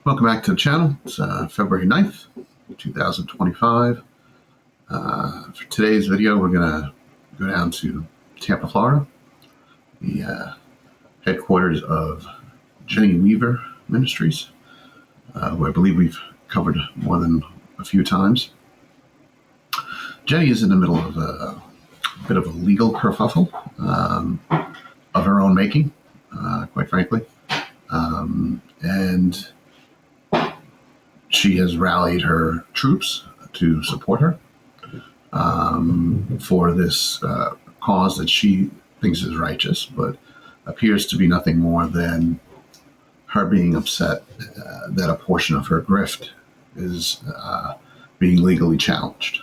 Welcome back to the channel. It's February 9th, 2025. For today's video, we're going to go down to Tampa, Florida, the headquarters of Jenny Weaver Ministries, who I believe we've covered more than a few times. Jenny is in the middle of a bit of a legal kerfuffle of her own making, quite frankly. And she has rallied her troops to support her for this cause that she thinks is righteous, but appears to be nothing more than her being upset that a portion of her grift is being legally challenged.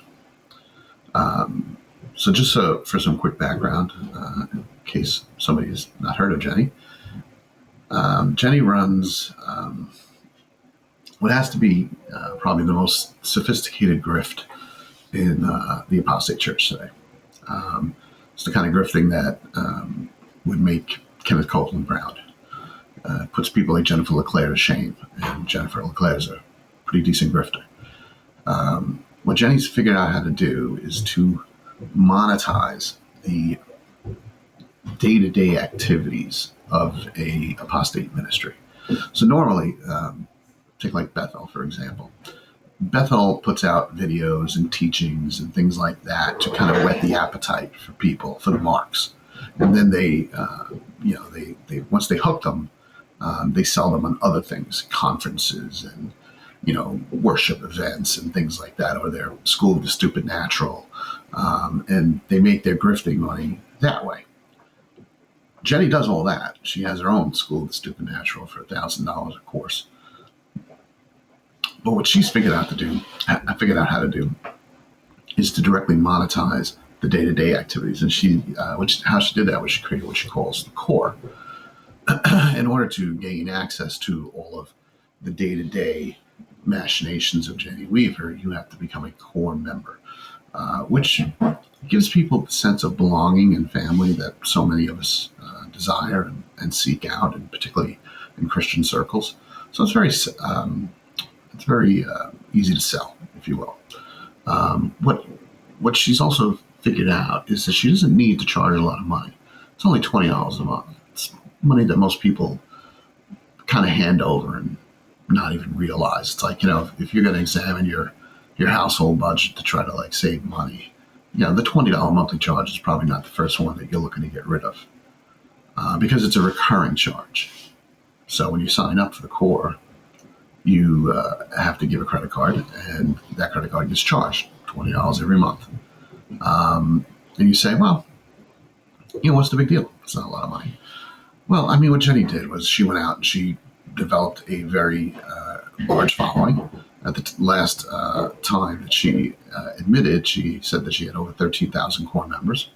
So just for some quick background, in case somebody has not heard of Jenny, Jenny runs what has to be probably the most sophisticated grift in the apostate church today. It's the kind of grifting that would make Kenneth Copeland proud. Puts people like Jennifer LeClaire to shame, and Jennifer LeClaire is a pretty decent grifter. What Jenny's figured out how to do is to monetize the day-to-day activities of a apostate ministry. So normally, take like Bethel, for example. Bethel puts out videos and teachings and things like that to kind of whet the appetite for people, for the marks. And then they once they hook them, they sell them on other things, conferences and, worship events and things like that, or their School of the Stupid Natural. And they make their grifting money that way. Jenny does all that. She has her own School of the Stupid Natural for $1,000 a course. But what she's figured out how to do is to directly monetize the day-to-day activities. And how she did that was she created what she calls the core. In order to gain access to all of the day-to-day machinations of Jenny Weaver, you have to become a core member, which gives people the sense of belonging and family that so many of us desire and seek out, and particularly in Christian circles. So it's very easy to sell, if you will. What she's also figured out is that she doesn't need to charge a lot of money. It's only $20 a month. It's money that most people kind of hand over and not even realize. It's like, if you're going to examine your household budget to try to save money, the $20 monthly charge is probably not the first one that you're looking to get rid of, because it's a recurring charge. So when you sign up for the core, you have to give a credit card, and that credit card gets charged $20 every month. And you say, well, what's the big deal? It's not a lot of money. Well, what Jenny did was she went out and she developed a very large following. At the last time that she admitted, she said that she had over 13,000 core members.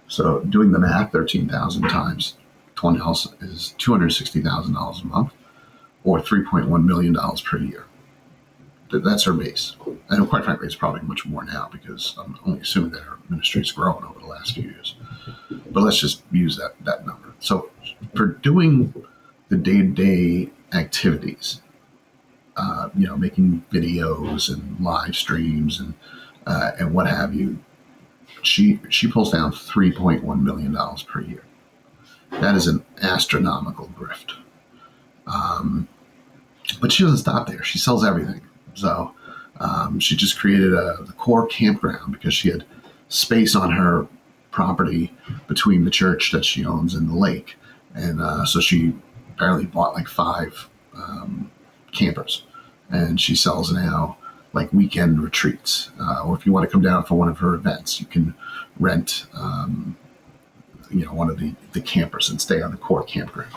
So doing the math, 13,000 times $20 is $260,000 a month, or $3.1 million per year. That's her base. And quite frankly, it's probably much more now, because I'm only assuming that her ministry has grown over the last few years. But let's just use that number. So for doing the day-to-day activities, making videos and live streams and what have you, she pulls down $3.1 million per year. That is an astronomical grift. But she doesn't stop there. She sells everything. So she just created the core campground, because she had space on her property between the church that she owns and the lake. And so she apparently bought 5 campers. And she sells now weekend retreats. Or if you want to come down for one of her events, you can rent one of the campers and stay on the core campground.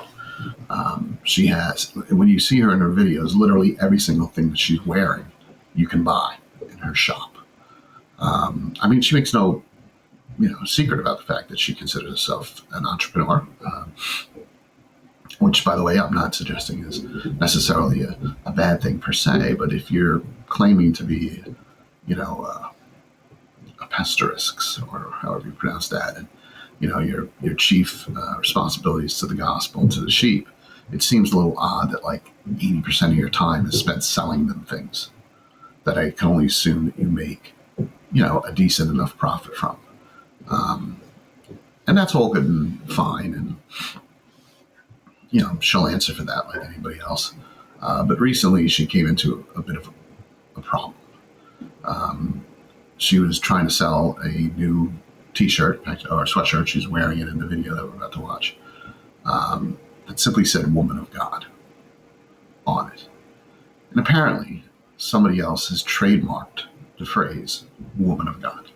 She has, when you see her in her videos, literally every single thing that she's wearing, you can buy in her shop. She makes no, secret about the fact that she considers herself an entrepreneur, which, by the way, I'm not suggesting is necessarily a bad thing per se, but if you're claiming to be, a pastorist, or however you pronounce that, and your chief responsibilities to the gospel and to the sheep it seems a little odd that like 80% of your time is spent selling them things that I can only assume that you make, a decent enough profit from. Um, and that's all good and fine. And, she'll answer for that like anybody else. But recently she came into a bit of a problem. Um, she was trying to sell a new t-shirt or sweatshirt. She's wearing it in the video that we're about to watch. That simply said "Woman of God" on it. And apparently somebody else has trademarked the phrase "Woman of God."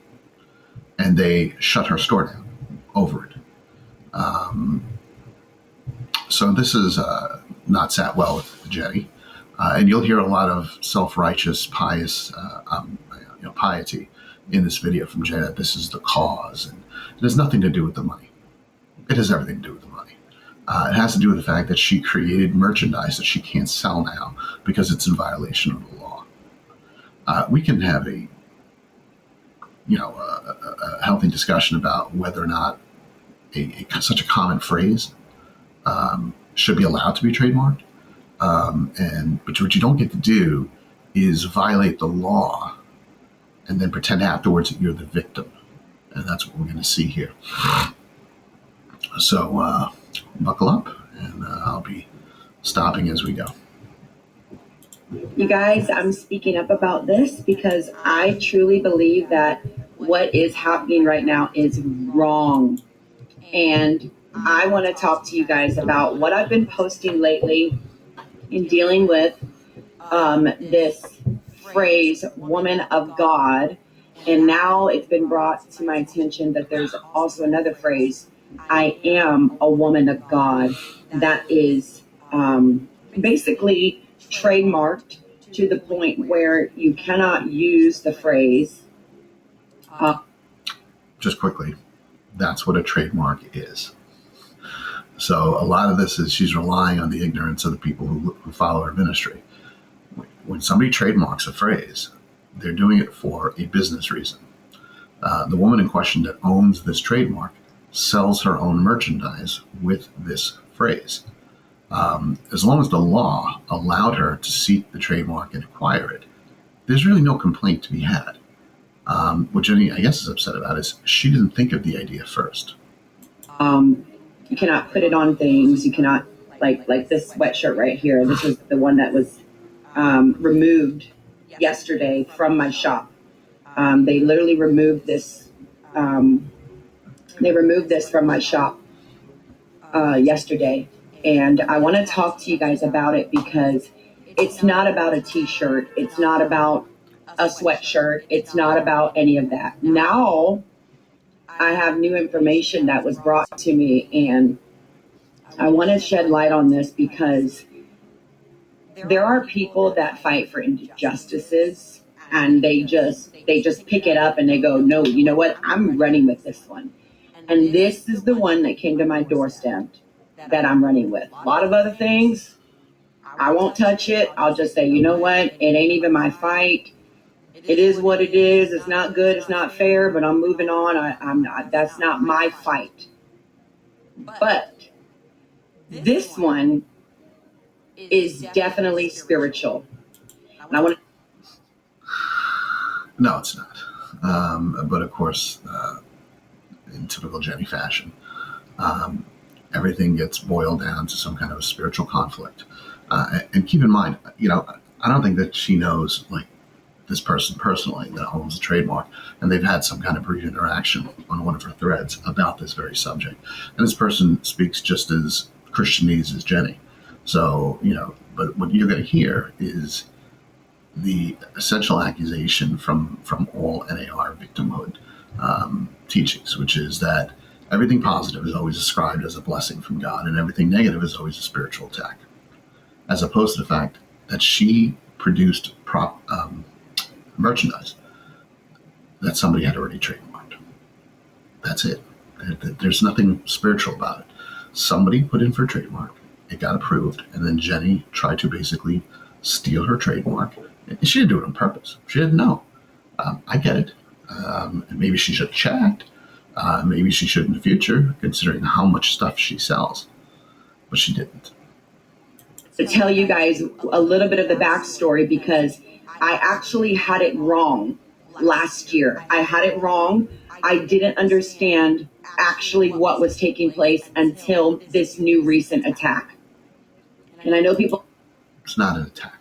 And they shut her store down over it. Um, so this is not sat well with Jenny. And you'll hear a lot of self-righteous, pious piety in this video from Jenny, that this is the cause. And it has nothing to do with the money. It has everything to do with the money. It has to do with the fact that she created merchandise that she can't sell now because it's in violation of the law. We can have a healthy discussion about whether or not such a common phrase should be allowed to be trademarked. But what you don't get to do is violate the law and then pretend afterwards that you're the victim. And that's what we're going to see here. So buckle up, and I'll be stopping as we go. You guys, I'm speaking up about this because I truly believe that what is happening right now is wrong. And I want to talk to you guys about what I've been posting lately in dealing with this phrase, woman of God. And now it's been brought to my attention that there's also another phrase, I am a woman of God, that is basically trademarked to the point where you cannot use the phrase. Just quickly, that's what a trademark is. So a lot of this is she's relying on the ignorance of the people who follow her ministry. When somebody trademarks a phrase, they're doing it for a business reason. The woman in question that owns this trademark sells her own merchandise with this phrase. As long as the law allowed her to seek the trademark and acquire it, there's really no complaint to be had. What Jenny, I guess, is upset about is she didn't think of the idea first. You cannot put it on things. You cannot, like this sweatshirt right here. This is the one that was removed yesterday from my shop. They literally removed this. They removed this from my shop yesterday. And I want to talk to you guys about it because it's not about a t-shirt. It's not about a sweatshirt. It's not about any of that. Now I have new information that was brought to me, and I want to shed light on this because there are people that fight for injustices, and they just pick it up and they go, no, you know what? I'm running with this one. And this is the one that came to my doorstep that I'm running with. A lot of other things, I won't touch it. I'll just say, you know what? It ain't even my fight. It is what it is. It's not good. It's not fair, but I'm moving on. I'm not, that's not my fight. But this one is definitely spiritual. And I want to. No, it's not. But of course, in typical Jenny fashion, everything gets boiled down to some kind of a spiritual conflict. And keep in mind, I don't think that she knows like this person personally that owns the trademark, and they've had some kind of brief interaction on one of her threads about this very subject. And this person speaks just as Christianese as Jenny. So, but what you're going to hear is the essential accusation from all NAR victimhood teachings, which is that everything positive is always ascribed as a blessing from God, and everything negative is always a spiritual attack, as opposed to the fact that she produced merchandise that somebody had already trademarked. That's it. There's nothing spiritual about it. Somebody put in for a trademark, it got approved, and then Jenny tried to basically steal her trademark. And she didn't do it on purpose. She didn't know. I get it. And maybe she should have checked. Maybe she should in the future, considering how much stuff she sells. But she didn't. to tell you guys a little bit of the backstory because I actually had it wrong last year. I had it wrong. I didn't understand actually what was taking place until this new recent attack. And I know people. It's not an attack.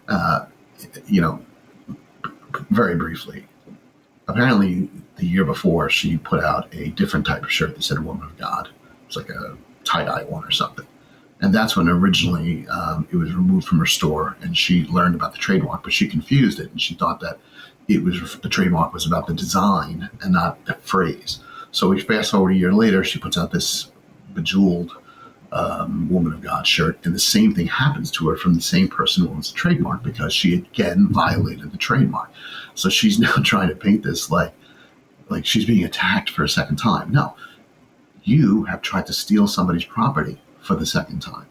uh, you know, very briefly, apparently the year before she put out a different type of shirt that said "Woman of God." It's like a tie-dye one or something. And that's when originally it was removed from her store, and she learned about the trademark, but she confused it, and she thought that the trademark was about the design and not the phrase. So we fast forward a year later, she puts out this bejeweled Woman of God shirt, and the same thing happens to her from the same person who owns the trademark because she again violated the trademark. So she's now trying to paint this like she's being attacked for a second time. No, you have tried to steal somebody's property for the second time.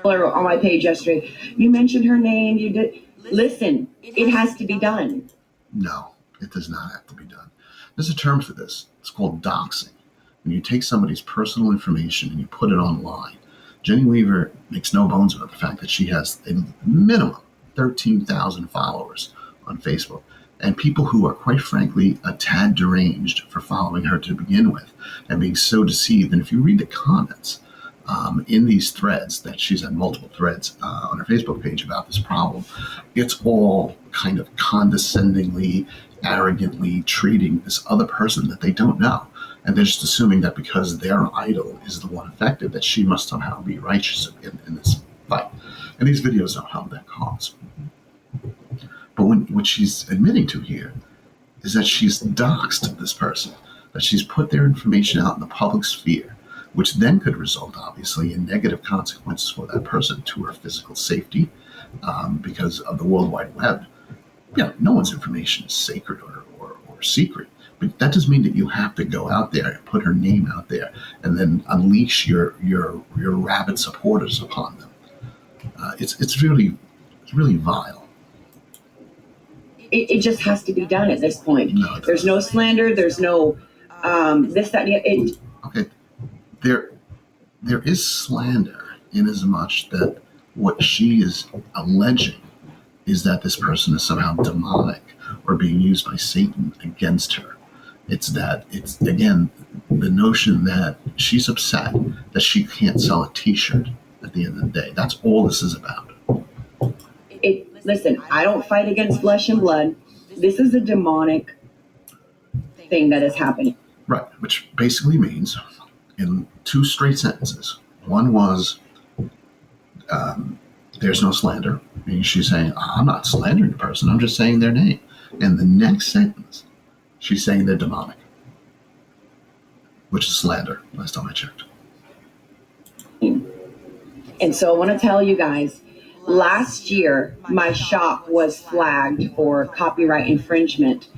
On my page yesterday, you mentioned her name. You did. Listen, it has to be done. No, it does not have to be done. There's a term for this. It's called doxing. When you take somebody's personal information and you put it online. Jenny Weaver makes no bones about the fact that she has a minimum 13,000 followers on Facebook, and people who are quite frankly a tad deranged for following her to begin with and being so deceived. And if you read the comments in these threads, that she's had multiple threads on her Facebook page about this problem, it's all kind of condescendingly, arrogantly treating this other person that they don't know. And they're just assuming that because their idol is the one affected, that she must somehow be righteous in this fight. And these videos don't help that cause. But what she's admitting to here is that she's doxed this person, that she's put their information out in the public sphere, which then could result, obviously, in negative consequences for that person to her physical safety because of the World Wide Web. No one's information is sacred or secret. But that doesn't mean that you have to go out there and put her name out there and then unleash your rabid supporters upon them. It's really vile. It just has to be done at this point. No, there's no slander. There's no this, that, and okay. There is slander in as much that what she is alleging is that this person is somehow demonic or being used by Satan against her. It's again the notion that she's upset that she can't sell a T-shirt at the end of the day. That's all this is about. Listen, I don't fight against flesh and blood. This is a demonic thing that is happening. Right, which basically means, in two straight sentences, one was there's no slander, meaning she's saying, I'm not slandering the person, I'm just saying their name. And the next sentence, she's saying they're demonic, which is slander, last time I checked. And so I want to tell you guys, last year, my shop was flagged for copyright infringement.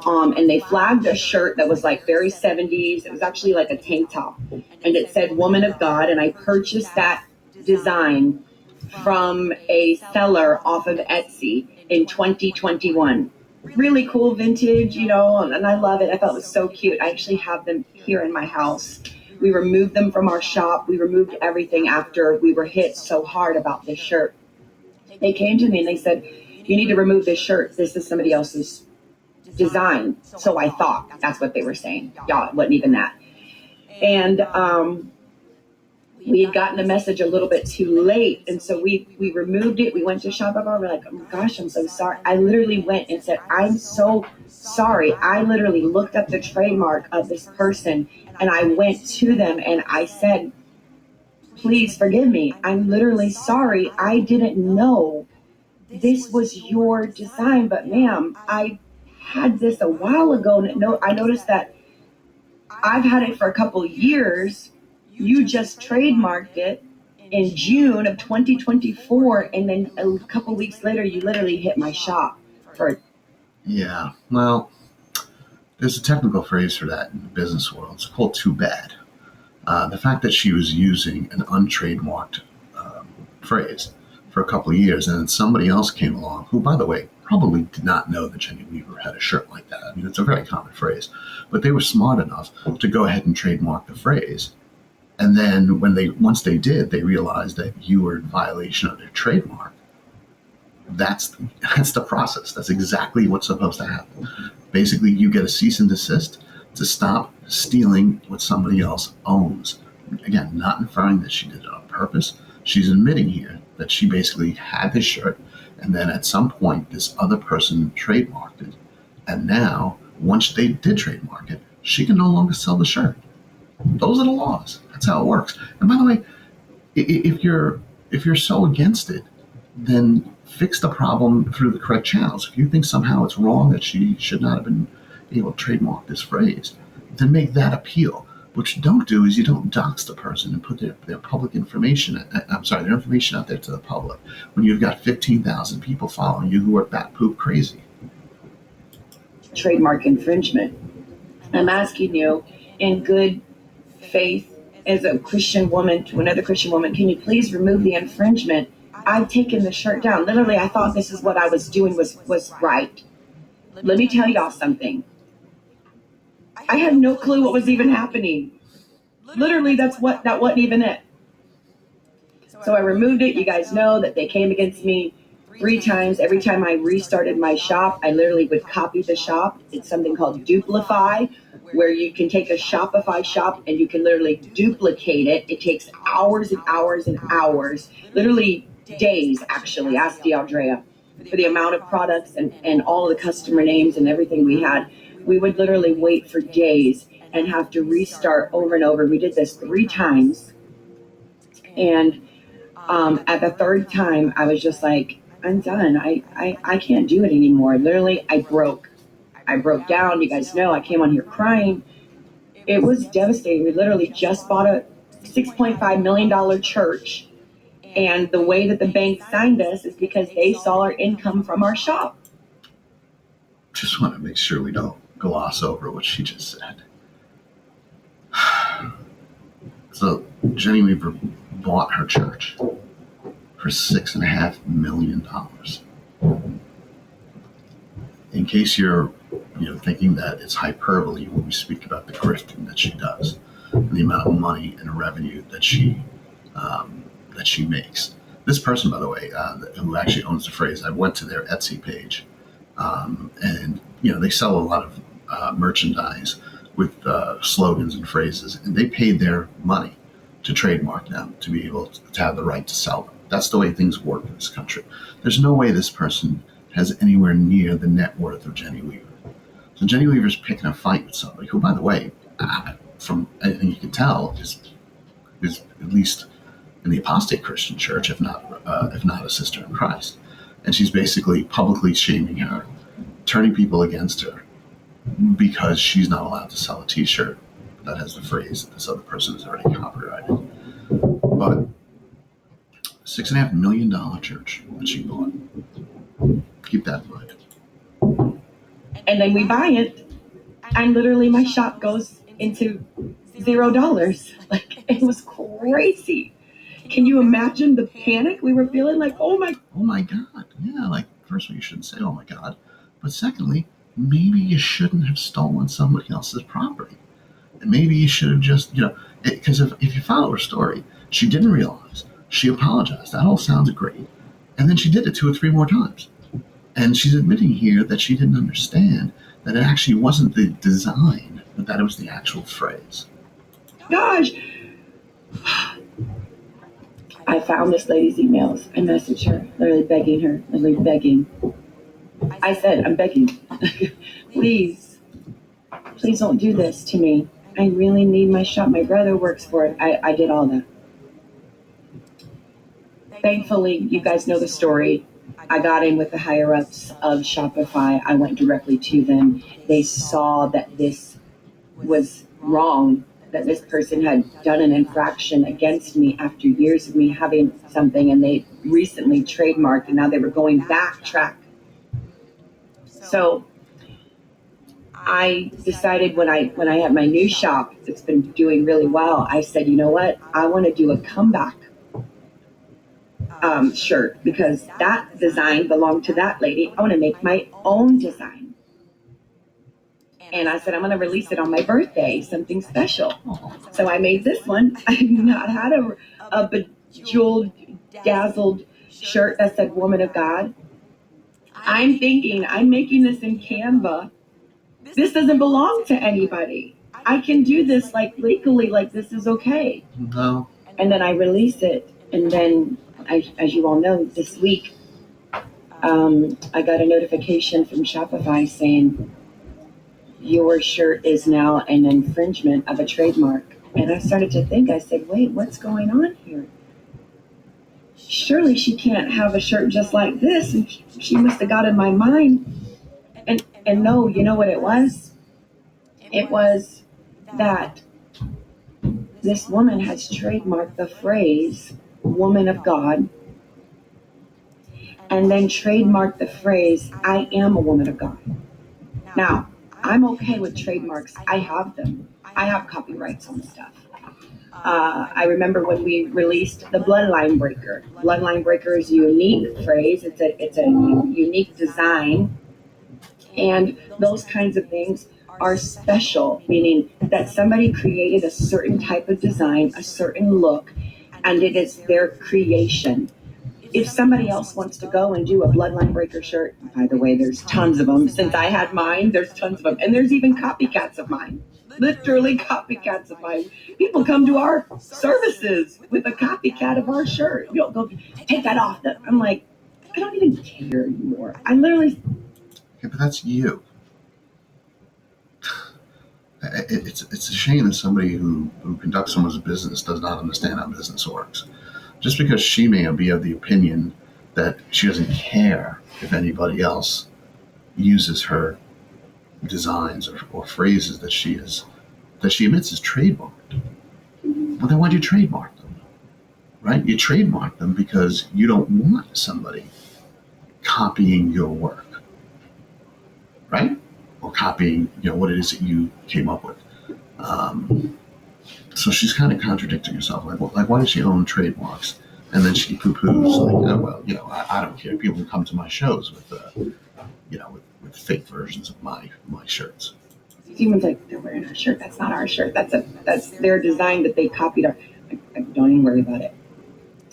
And they flagged a shirt that was like very 70s. It was actually like a tank top. And it said Woman of God. And I purchased that design from a seller off of Etsy in 2021. Really cool vintage, and I love it. I thought it was so cute. I actually have them here in my house. We removed them from our shop. We removed everything after we were hit so hard about this shirt. They came to me and they said, you need to remove this shirt. This is somebody else's design. So I thought that's what they were saying. Y'all, it wasn't even that. And we had gotten a message a little bit too late. And so we removed it. We went to Shopify. We're like, oh my gosh, I'm so sorry. I literally went and said, I'm so sorry. I literally looked up the trademark of this person and I went to them and I said, please forgive me. I'm literally sorry. I didn't know this was your design, but ma'am, I had this a while ago. I noticed that I've had it for a couple years. You just trademarked it in June of 2024, and then a couple weeks later, you literally hit my shop for. Yeah, well, there's a technical phrase for that in the business world. It's called too bad. The fact that she was using an untrademarked phrase for a couple of years, and then somebody else came along, who, by the way, probably did not know that Jenny Weaver had a shirt like that. I mean, it's a very common phrase, but they were smart enough to go ahead and trademark the phrase. And then once they did, they realized that you were in violation of their trademark. That's the process. That's exactly what's supposed to happen. Basically, you get a cease and desist to stop stealing what somebody else owns. Again, not inferring that she did it on purpose. She's admitting here that she basically had this shirt, and then at some point, this other person trademarked it. And now, once they did trademark it, she can no longer sell the shirt. Those are the laws. That's how it works. And by the way, if you're so against it, then fix the problem through the correct channels. If you think somehow it's wrong that she should not have been able to trademark this phrase, then make that appeal. What you don't do is you don't dox the person and put their public information, their information out there to the public when you've got 15,000 people following you who are bat poop crazy. Trademark infringement. I'm asking you in good faith as a Christian woman to another Christian woman, can you please remove the infringement? I've taken the shirt down. Literally, I thought this is what I was doing was right. Let me tell y'all something. I had no clue what was even happening. Literally, that wasn't even it. So I removed it. You guys know that they came against me 3 times. Every time I restarted my shop, I literally would copy the shop. It's something called Duplify, where you can take a Shopify shop and you can literally duplicate it. It takes hours and hours and hours, literally days, actually. Ask DeAndrea for the amount of products and all the customer names and everything we had. We would literally wait for days and have to restart over and over. We did this 3 times. And at the 3rd time, I was just like, I'm done. I can't do it anymore. Literally, I broke down. You guys know I came on here crying. It was devastating. We literally just bought a $6.5 million church. And the way that the bank signed us is because they saw our income from our shop. Just want to make sure we don't gloss over what she just said. So Jenny Weaver bought her church for $6.5 million. In case you're thinking that it's hyperbole when we speak about the grifting that she does, and the amount of money and revenue that she makes. This person, by the way, who actually owns the phrase, I went to their Etsy page, and they sell a lot of merchandise with slogans and phrases, and they paid their money to trademark them to be able to have the right to sell them. That's the way things work in this country. There's no way this person has anywhere near the net worth of Jenny Weaver. So Jenny Weaver's picking a fight with somebody who, by the way, from anything you can tell, is at least in the apostate Christian church, if not a sister in Christ. And she's basically publicly shaming her, turning people against her because she's not allowed to sell a T-shirt that has the phrase that this other person has already copyrighted. But $6.5 million church that she bought. Keep that in mind. And then we buy it, and literally my shop goes into $0. Like, it was crazy. Can you imagine the panic we were feeling? Like, oh my God. Yeah, like, first of all, you shouldn't say, oh my God. But secondly, maybe you shouldn't have stolen somebody else's property. And maybe you should have just, because if you follow her story, she didn't realize. She apologized. That all sounds great. And then she did it 2 or 3 more times. And she's admitting here that she didn't understand that it actually wasn't the design, but that it was the actual phrase. Gosh. I found this lady's emails. I messaged her, literally begging. I said, I'm begging. Please don't do this to me. I really need my shop. My brother works for it. I did all that. Thankfully, you guys know the story. I got in with the higher-ups of Shopify. I went directly to them. They saw that this was wrong, that this person had done an infraction against me after years of me having something, and they recently trademarked, and now they were going backtrack. So I decided when I had my new shop that's been doing really well, I said, you know what? I want to do a comeback shirt, because that design belonged to that lady. I want to make my own design. And I said, I'm going to release it on my birthday, something special. Oh, So I made this one. I've not had a bejeweled, dazzled shirt that said Woman of God. I'm thinking, I'm making this in Canva. This doesn't belong to anybody. I can do this like legally, like this is okay. no. And then I release it. And then, as you all know, this week, I got a notification from Shopify saying, your shirt is now an infringement of a trademark. And I started to think, I said, wait, what's going on here? Surely she can't have a shirt just like this. And she must have got in my mind. And no, you know what it was? It was that this woman has trademarked the phrase woman of God, and then trademarked the phrase I am a woman of God. Now, I'm okay with trademarks. I have them. I have copyrights on stuff. I remember when we released the Bloodline Breaker. Bloodline Breaker is a unique phrase. It's a unique design, and those kinds of things are special, meaning that somebody created a certain type of design, a certain look, and it is their creation. If somebody else wants to go and do a Bloodline Breaker shirt, by the way, there's tons of them. Since I had mine, there's tons of them. And there's even copycats of mine. Literally copycats of mine. People come to our services with a copycat of our shirt. You know, go take that off. I'm like, I don't even care anymore. I literally. Yeah, but that's you. It's a shame that somebody who conducts someone's business does not understand how business works. Just because she may be of the opinion that she doesn't care if anybody else uses her designs or phrases that she admits is trademarked. Well, then why'd you trademark them? Right? You trademark them because you don't want somebody copying your work, right? Or copying, what it is that you came up with. So she's kind of contradicting herself. Like, why does she own trademarks? And then she poo-poos like, I don't care. People come to my shows with with fake versions of my shirts. Someone's like, they're wearing our shirt. That's not our shirt. That's their design that they copied. I don't even worry about it.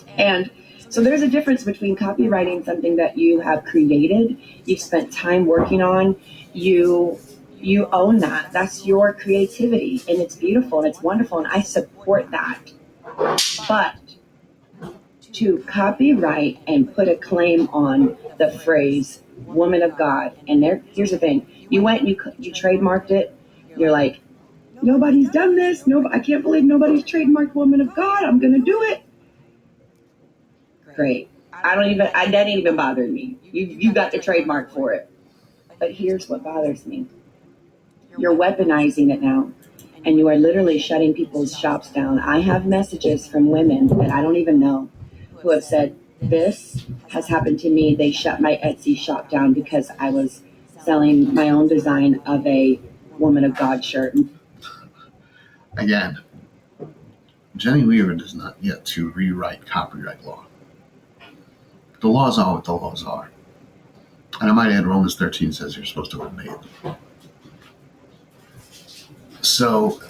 And so there's a difference between copywriting something that you have created, you've spent time working on, you own that. That's your creativity, and it's beautiful and it's wonderful, and I support that. But to copyright and put a claim on the phrase woman of God, and here's the thing, you went and you trademarked it, you're like, nobody's done this, I can't believe nobody's trademarked woman of God, I'm gonna do it. Great. That didn't even bother me. You got the trademark for it. But here's what bothers me. You're weaponizing it now, and you are literally shutting people's shops down. I have messages from women that I don't even know who have said, this has happened to me. They shut my Etsy shop down because I was selling my own design of a woman of God shirt. Again, Jenny Weaver does not yet to rewrite copyright law. The laws are what the laws are. And I might add, Romans 13 says you're supposed to obey them. So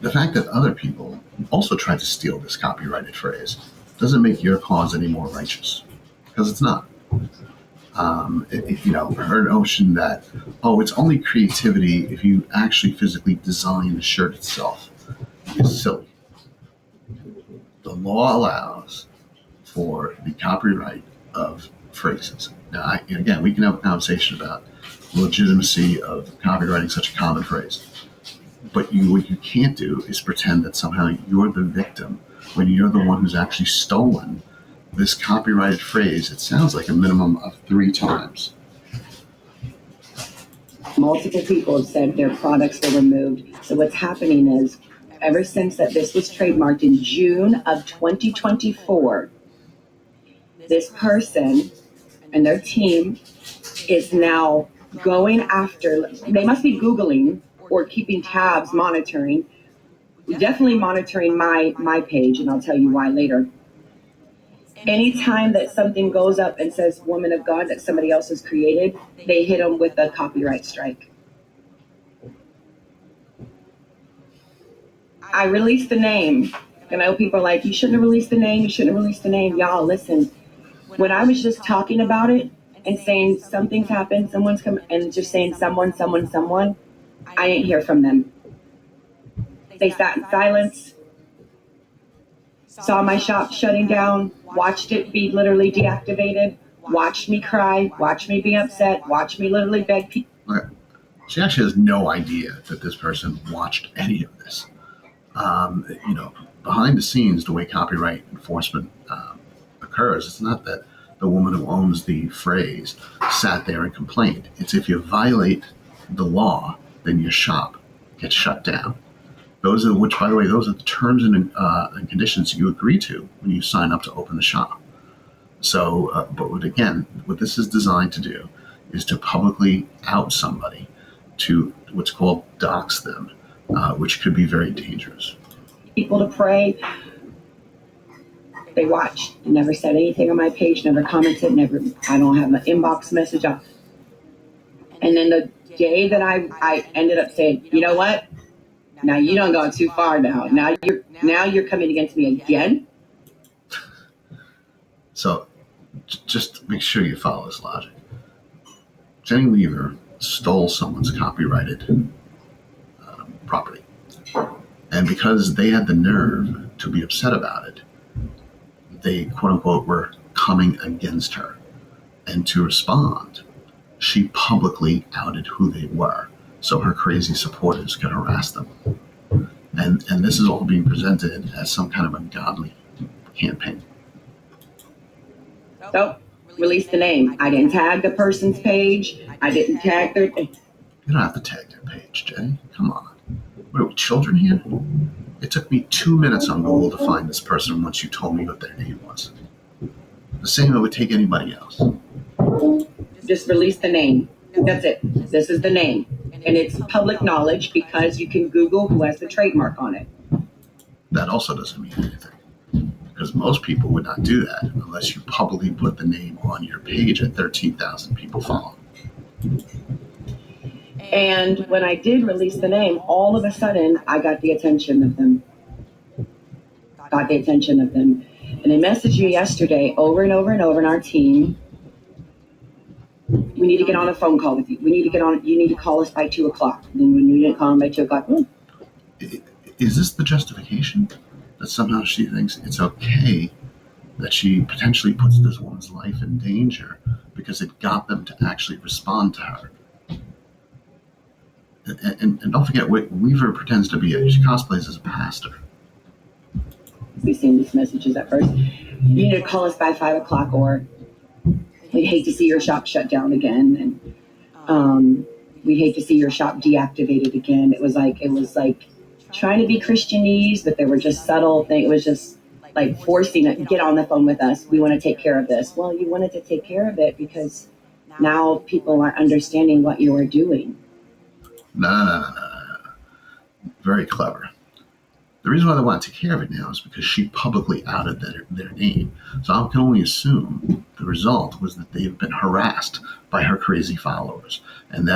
the fact that other people also tried to steal this copyrighted phrase doesn't make your cause any more righteous, because it's not. Her notion that, it's only creativity if you actually physically design the shirt itself is silly. The law allows for the copyright of phrases. Now, again, we can have a conversation about the legitimacy of copywriting such a common phrase. But what you can't do is pretend that somehow you're the victim when you're the one who's actually stolen this copyrighted phrase. It sounds like a minimum of 3 times. Multiple people have said their products were removed. So what's happening is, ever since that this was trademarked in June of 2024, this person and their team is now going after, they must be Googling or keeping tabs, monitoring, definitely monitoring my page, and I'll tell you why later. Anytime that something goes up and says woman of God that somebody else has created, they hit them with a copyright strike. I released the name. And I know people are like, you shouldn't have released the name. You shouldn't have released the name. Y'all, listen. When I was just talking about it and saying something's happened, someone's come, and just saying someone, I didn't hear from them. They sat in silence, saw my shop shutting down, watched it be literally deactivated, watched me cry, watched me be upset, watched me literally beg people. Okay. She actually has no idea that this person watched any of this. Behind the scenes, the way copyright enforcement occurs, it's not that the woman who owns the phrase sat there and complained. It's if you violate the law, then your shop gets shut down. Those are, which, by the way, those are the terms and conditions you agree to when you sign up to open the shop. So, but what this is designed to do is to publicly out somebody, to what's called dox them, which could be very dangerous. People to pray. They watched, never said anything on my page, never commented, I don't have an inbox message up. And then the day that I ended up saying, you know what? Now you don't go too far now. Now you're coming against me again. So just make sure you follow this logic. Jenny Weaver stole someone's copyrighted property. And because they had the nerve to be upset about it, they, quote unquote, were coming against her. And to respond, she publicly outed who they were, so her crazy supporters could harass them. And this is all being presented as some kind of ungodly campaign. So, release the name. I didn't tag the person's page. I didn't tag their... You don't have to tag their page, Jenny. Come on. What are we, children here? It took me 2 minutes on Google to find this person once you told me what their name was. The same it would take anybody else. Just release the name. That's it. This is the name. And it's public knowledge because you can Google who has the trademark on it. That also doesn't mean anything. Because most people would not do that unless you publicly put the name on your page and 13,000 people follow. And when I did release the name, all of a sudden, I got the attention of them. And they messaged me yesterday over and over and over in our team. We need to get on a phone call with you. You need to call us by 2:00. And then when you didn't call them by 2:00, Is this the justification? That somehow she thinks it's okay that she potentially puts this woman's life in danger because it got them to actually respond to her. And don't forget, Weaver pretends to be she cosplays as a pastor. We've seen these messages at first. You need to call us by 5:00, or we hate to see your shop shut down again, and we hate to see your shop deactivated again. It was like trying to be Christianese, but they were just subtle things. It was just like forcing it. Get on the phone with us. We want to take care of this. Well, you wanted to take care of it because now people are understanding what you are doing. No. Very clever. The reason why they want to take care of it now is because she publicly outed their name. So I can only assume the result was that they've been harassed by her crazy followers. And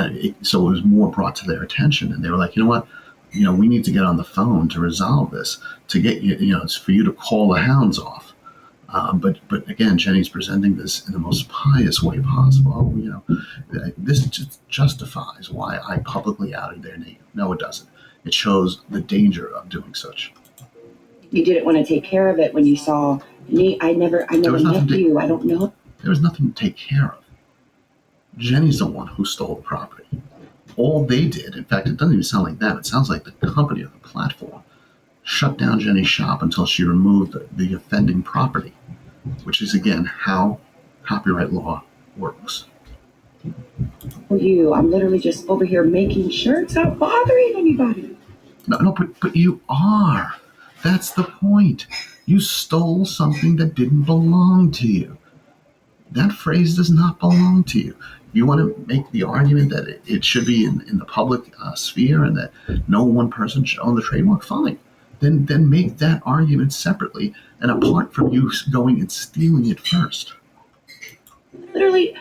so it was more brought to their attention. And they were like, you know what? We need to get on the phone to resolve this, to get it's for you to call the hounds off. But again, Jenny's presenting this in the most pious way possible. This just justifies why I publicly outed their name. No, it doesn't. It shows the danger of doing such. You didn't want to take care of it when you saw me. I never met you. I don't know. There was nothing to take care of. Jenny's the one who stole the property. All they did, in fact, it doesn't even sound like them. It sounds like the company or the platform shut down Jenny's shop until she removed the offending property, which is, again, how copyright law works. I'm literally just over here making sure it's not bothering anybody. No, but you are. That's the point. You stole something that didn't belong to you. That phrase does not belong to you. You want to make the argument that it should be in the public sphere and that no one person should own the trademark, fine. Then make that argument separately and apart from you going and stealing it first. Literally,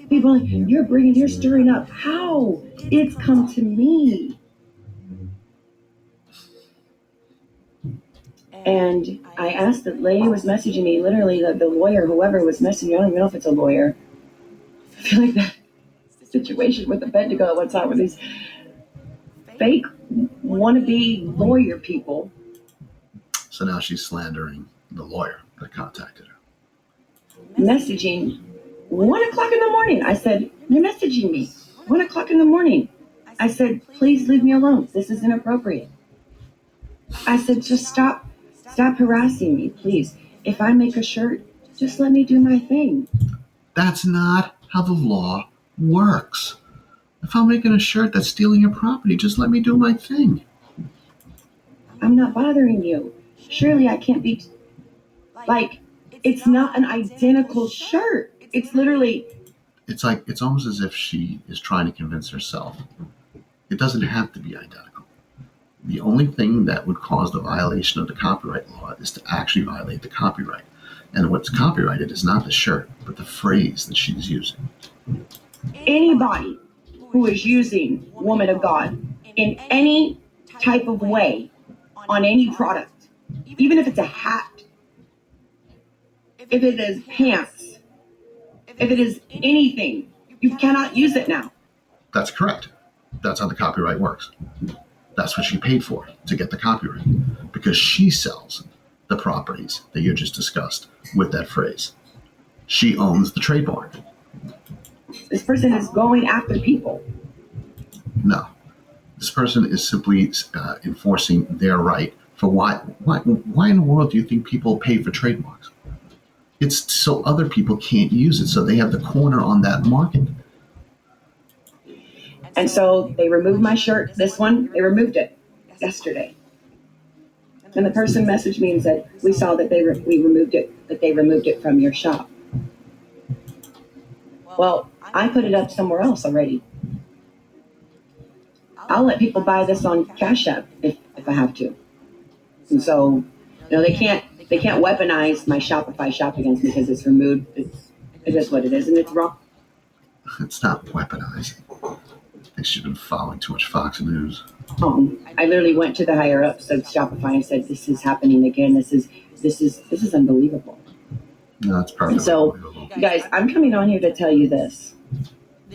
people, you're stirring up. How? It's come to me. And I asked the lady who was messaging me, literally the lawyer, whoever was messaging me, I don't even know if it's a lawyer. I feel like that situation with the Pentagon one time with these fake wannabe lawyer people. So now she's slandering the lawyer that contacted her. Messaging 1:00 in the morning. I said, you're messaging me 1:00 in the morning. I said, please leave me alone. This is inappropriate. I said, just stop harassing me, please. If I make a shirt, just let me do my thing. That's not how the law works. If I'm making a shirt that's stealing your property, just let me do my thing. I'm not bothering you. Surely I can't be like, it's not an identical shirt. It's literally. It's almost as if she is trying to convince herself. It doesn't have to be identical. The only thing that would cause the violation of the copyright law is to actually violate the copyright. And what's copyrighted is not the shirt, but the phrase that she's using. Anybody who is using woman of God in any type of way on any product, even if it's a hat, if it is pants, if it is anything, you cannot use it now. That's correct. That's how the copyright works. That's what she paid for, to get the copyright, because she sells the properties that you just discussed with that phrase. She owns the trademark. This person is going after people. No. This person is simply enforcing their right for why in the world do you think people pay for trademarks? It's so other people can't use it, so they have the corner on that market. And so they removed my shirt. This one, they removed it yesterday. And the person messaged me and said, we saw that we removed it, that they removed it from your shop. Well, I put it up somewhere else already. I'll let people buy this on Cash App if I have to. And so, they can't weaponize my Shopify shop against me because it's removed. It is what it is, and it's wrong. It's not weaponizing. I think she's been following too much Fox News. I literally went to the higher ups of Shopify and said, "This is happening again. This is unbelievable." No, it's perfectly unbelievable. Guys, I'm coming on here to tell you this.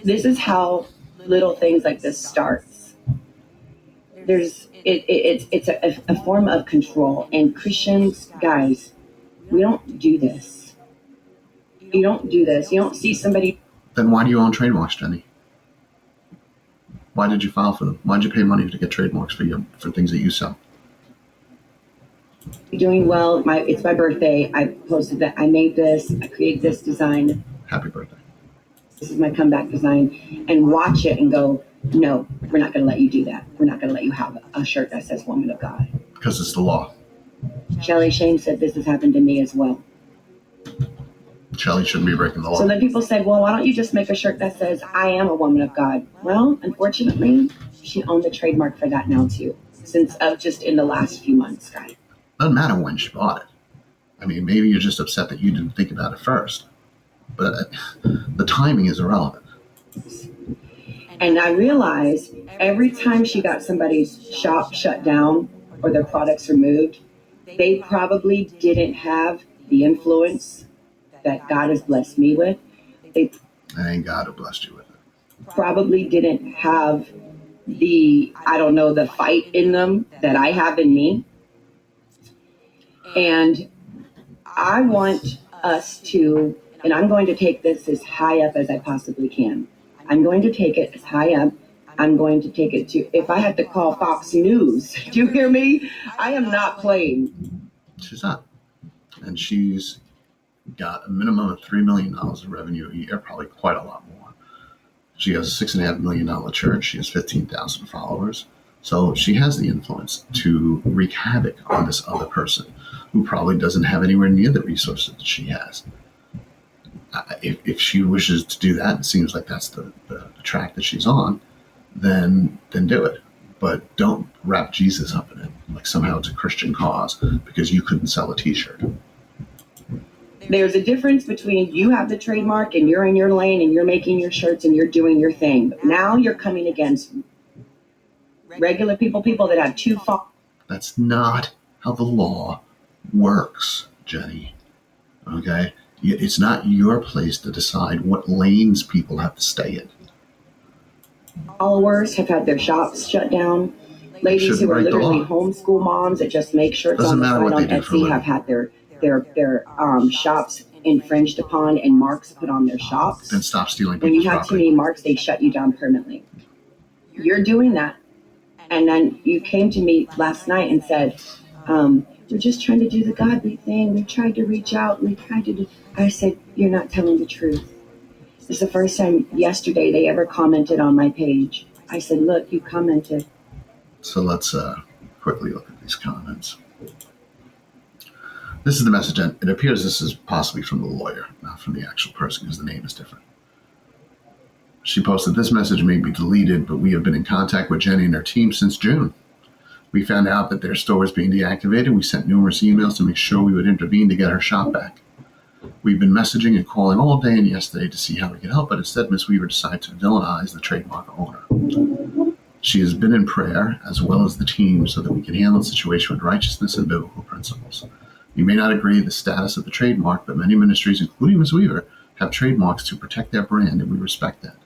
This is how little things like this starts. It's a form of control, and Christians, guys, we don't do this. You don't do this. You don't see somebody. Then why do you own trademarks, Jenny? Why did you file for them? Why did you pay money to get trademarks for things that you sell? Doing well. It's my birthday. I posted that I made this. I created this design. Happy birthday. This is my comeback design. And watch it and go, no, we're not going to let you do that. We're not going to let you have a shirt that says Woman of God. Because it's the law. Shelly Shane said this has happened to me as well. Shelly shouldn't be breaking the law. So then people said, well, why don't you just make a shirt that says, I am a woman of God? Well, unfortunately, she owned the trademark for that now too, since just in the last few months, guys. Doesn't matter when she bought it. I mean, maybe you're just upset that you didn't think about it first. But the timing is irrelevant. And I realized every time she got somebody's shop shut down or their products removed, they probably didn't have the influence that God has blessed me with. They And God who blessed you with it. probably didn't have the fight in them that I have in me. And I want us to, and I'm going to take this as high up as I possibly can. I'm going to take it as high up. I'm going to take it to, if I had to call Fox News, do you hear me? I am not playing. She's not. And she's got a minimum of $3 million of revenue a year, probably quite a lot more. She has a $6.5 million church. She has 15,000 followers. So she has the influence to wreak havoc on this other person who probably doesn't have anywhere near the resources that she has. If she wishes to do that, it seems like that's the track that she's on, then do it. But don't wrap Jesus up in it, like somehow it's a Christian cause because you couldn't sell a t-shirt. There's a difference between you have the trademark and you're in your lane and you're making your shirts and you're doing your thing. But now you're coming against regular people that have two. That's not how the law works, Jenny. Okay? It's not your place to decide what lanes people have to stay in. Followers have had their shops shut down. Ladies who are literally homeschool moms that just make shirts Doesn't on the matter side what on they do for a Etsy living. have had their shops infringed upon and marks put on their shops. Then stop stealing When you people's have too property. many marks, they shut you down permanently. You're doing that. And then you came to me last night and said, we're just trying to do the godly thing. We tried to reach out. We tried to do. I said, you're not telling the truth. This is the first time yesterday they ever commented on my page. I said, look, you commented. So let's quickly look at these comments. This is the message, and it appears this is possibly from the lawyer, not from the actual person, because the name is different. She posted, this message may be deleted, but we have been in contact with Jenny and her team since June. We found out that their store was being deactivated. We sent numerous emails to make sure we would intervene to get her shop back. We've been messaging and calling all day and yesterday to see how we can help, but instead Miss Weaver decided to villainize the trademark owner. She has been in prayer, as well as the team, so that we can handle the situation with righteousness and biblical principles. You may not agree with the status of the trademark, but many ministries, including Miss Weaver, have trademarks to protect their brand, and we respect that.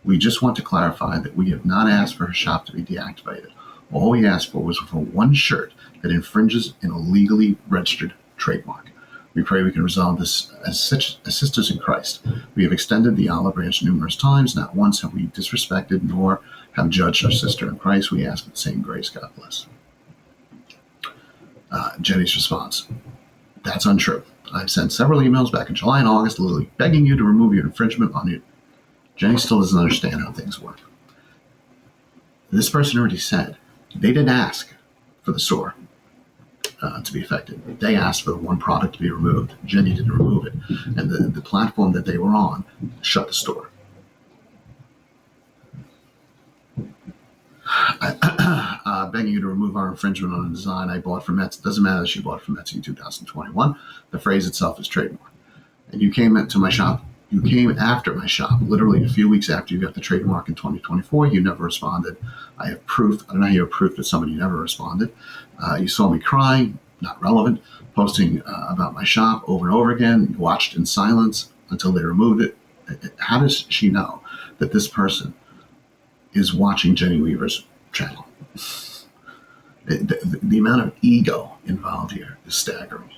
We just want to clarify that we have not asked for her shop to be deactivated. All we asked for was for one shirt that infringes an illegally registered trademark. We pray we can resolve this as sisters in Christ. We have extended the olive branch numerous times. Not once have we disrespected nor have judged our sister in Christ. We ask for the same grace. God bless. Jenny's response. That's untrue. I've sent several emails back in July and August, literally begging you to remove your infringement on you. Jenny still doesn't understand how things work. This person already said they didn't ask for the store to be affected. They asked for the one product to be removed. Jenny didn't remove it. And the platform that they were on shut the store. Begging you to remove our infringement on a design I bought from Etsy. Doesn't matter that she bought it from Etsy in 2021. The phrase itself is trademark. And you came into my shop. You came after my shop, literally a few weeks after you got the trademark in 2024. You never responded. I have proof. I don't know how you have proof that somebody never responded. You saw me crying, not relevant, posting about my shop over and over again, watched in silence until they removed it. How does she know that this person is watching Jenny Weaver's channel? The amount of ego involved here is staggering.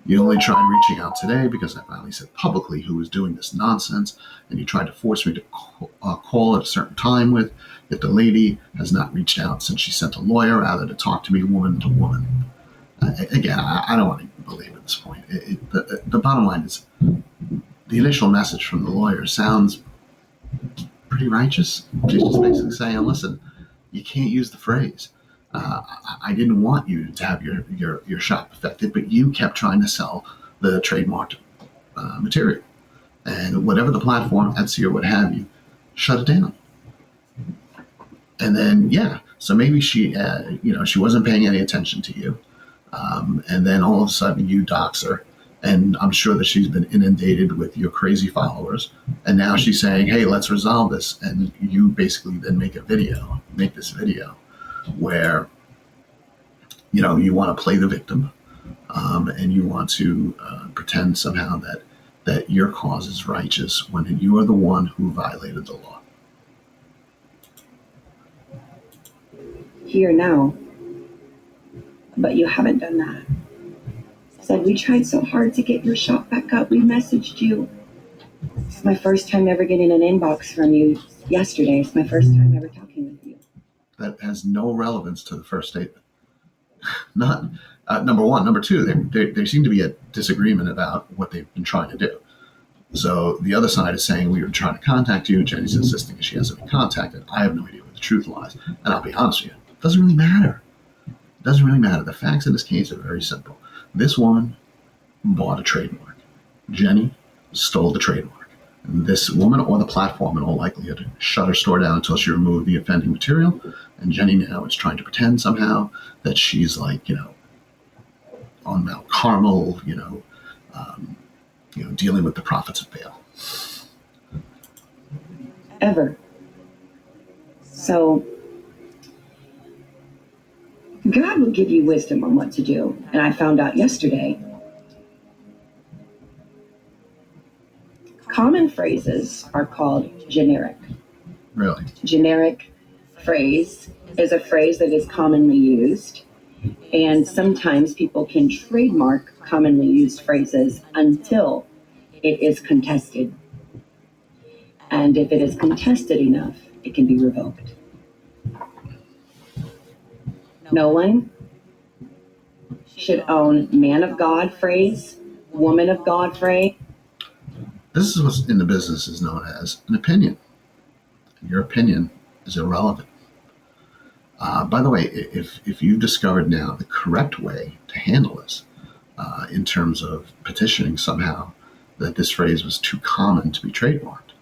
You only tried reaching out today because I finally said publicly who was doing this nonsense, and you tried to force me to call at a certain time with, yet the lady has not reached out since she sent a lawyer rather to talk to me woman to woman. Again, I don't want to believe at this point. The bottom line is the initial message from the lawyer sounds pretty righteous. She's just basically saying, listen, you can't use the phrase. I didn't want you to have your shop affected, but you kept trying to sell the trademarked material. And whatever the platform, Etsy or what have you, shut it down. And then, so maybe she wasn't paying any attention to you. And then all of a sudden you dox her. And I'm sure that she's been inundated with your crazy followers. And now she's saying, hey, let's resolve this. And you basically then make this video where, you want to play the victim, and you want to pretend somehow that your cause is righteous when you are the one who violated the law. Here now, but you haven't done that. Said, we tried so hard to get your shop back up. We messaged you. It's my first time ever getting an inbox from you yesterday. It's my first time ever talking with you. That has no relevance to the first statement. Not number one. Number two, there seemed to be a disagreement about what they've been trying to do. So the other side is saying we were trying to contact you. Jenny's insisting she hasn't been contacted. I have no idea where the truth lies. And I'll be honest with you, it doesn't really matter. It doesn't really matter. The facts in this case are very simple. This woman bought a trademark. Jenny stole the trademark. And this woman or the platform in all likelihood shut her store down until she removed the offending material. And Jenny now is trying to pretend somehow that she's like, on Mount Carmel, dealing with the prophets of Baal. Ever. So God will give you wisdom on what to do. And I found out yesterday, common phrases are called generic. Really? Generic phrase is a phrase that is commonly used, and sometimes people can trademark commonly used phrases until it is contested. And if it is contested enough, it can be revoked. No one should own man of God phrase, woman of God phrase. This is what's in the business is known as an opinion. Your opinion is irrelevant. By the way, if you've discovered now the correct way to handle this in terms of petitioning somehow that this phrase was too common to be trademarked,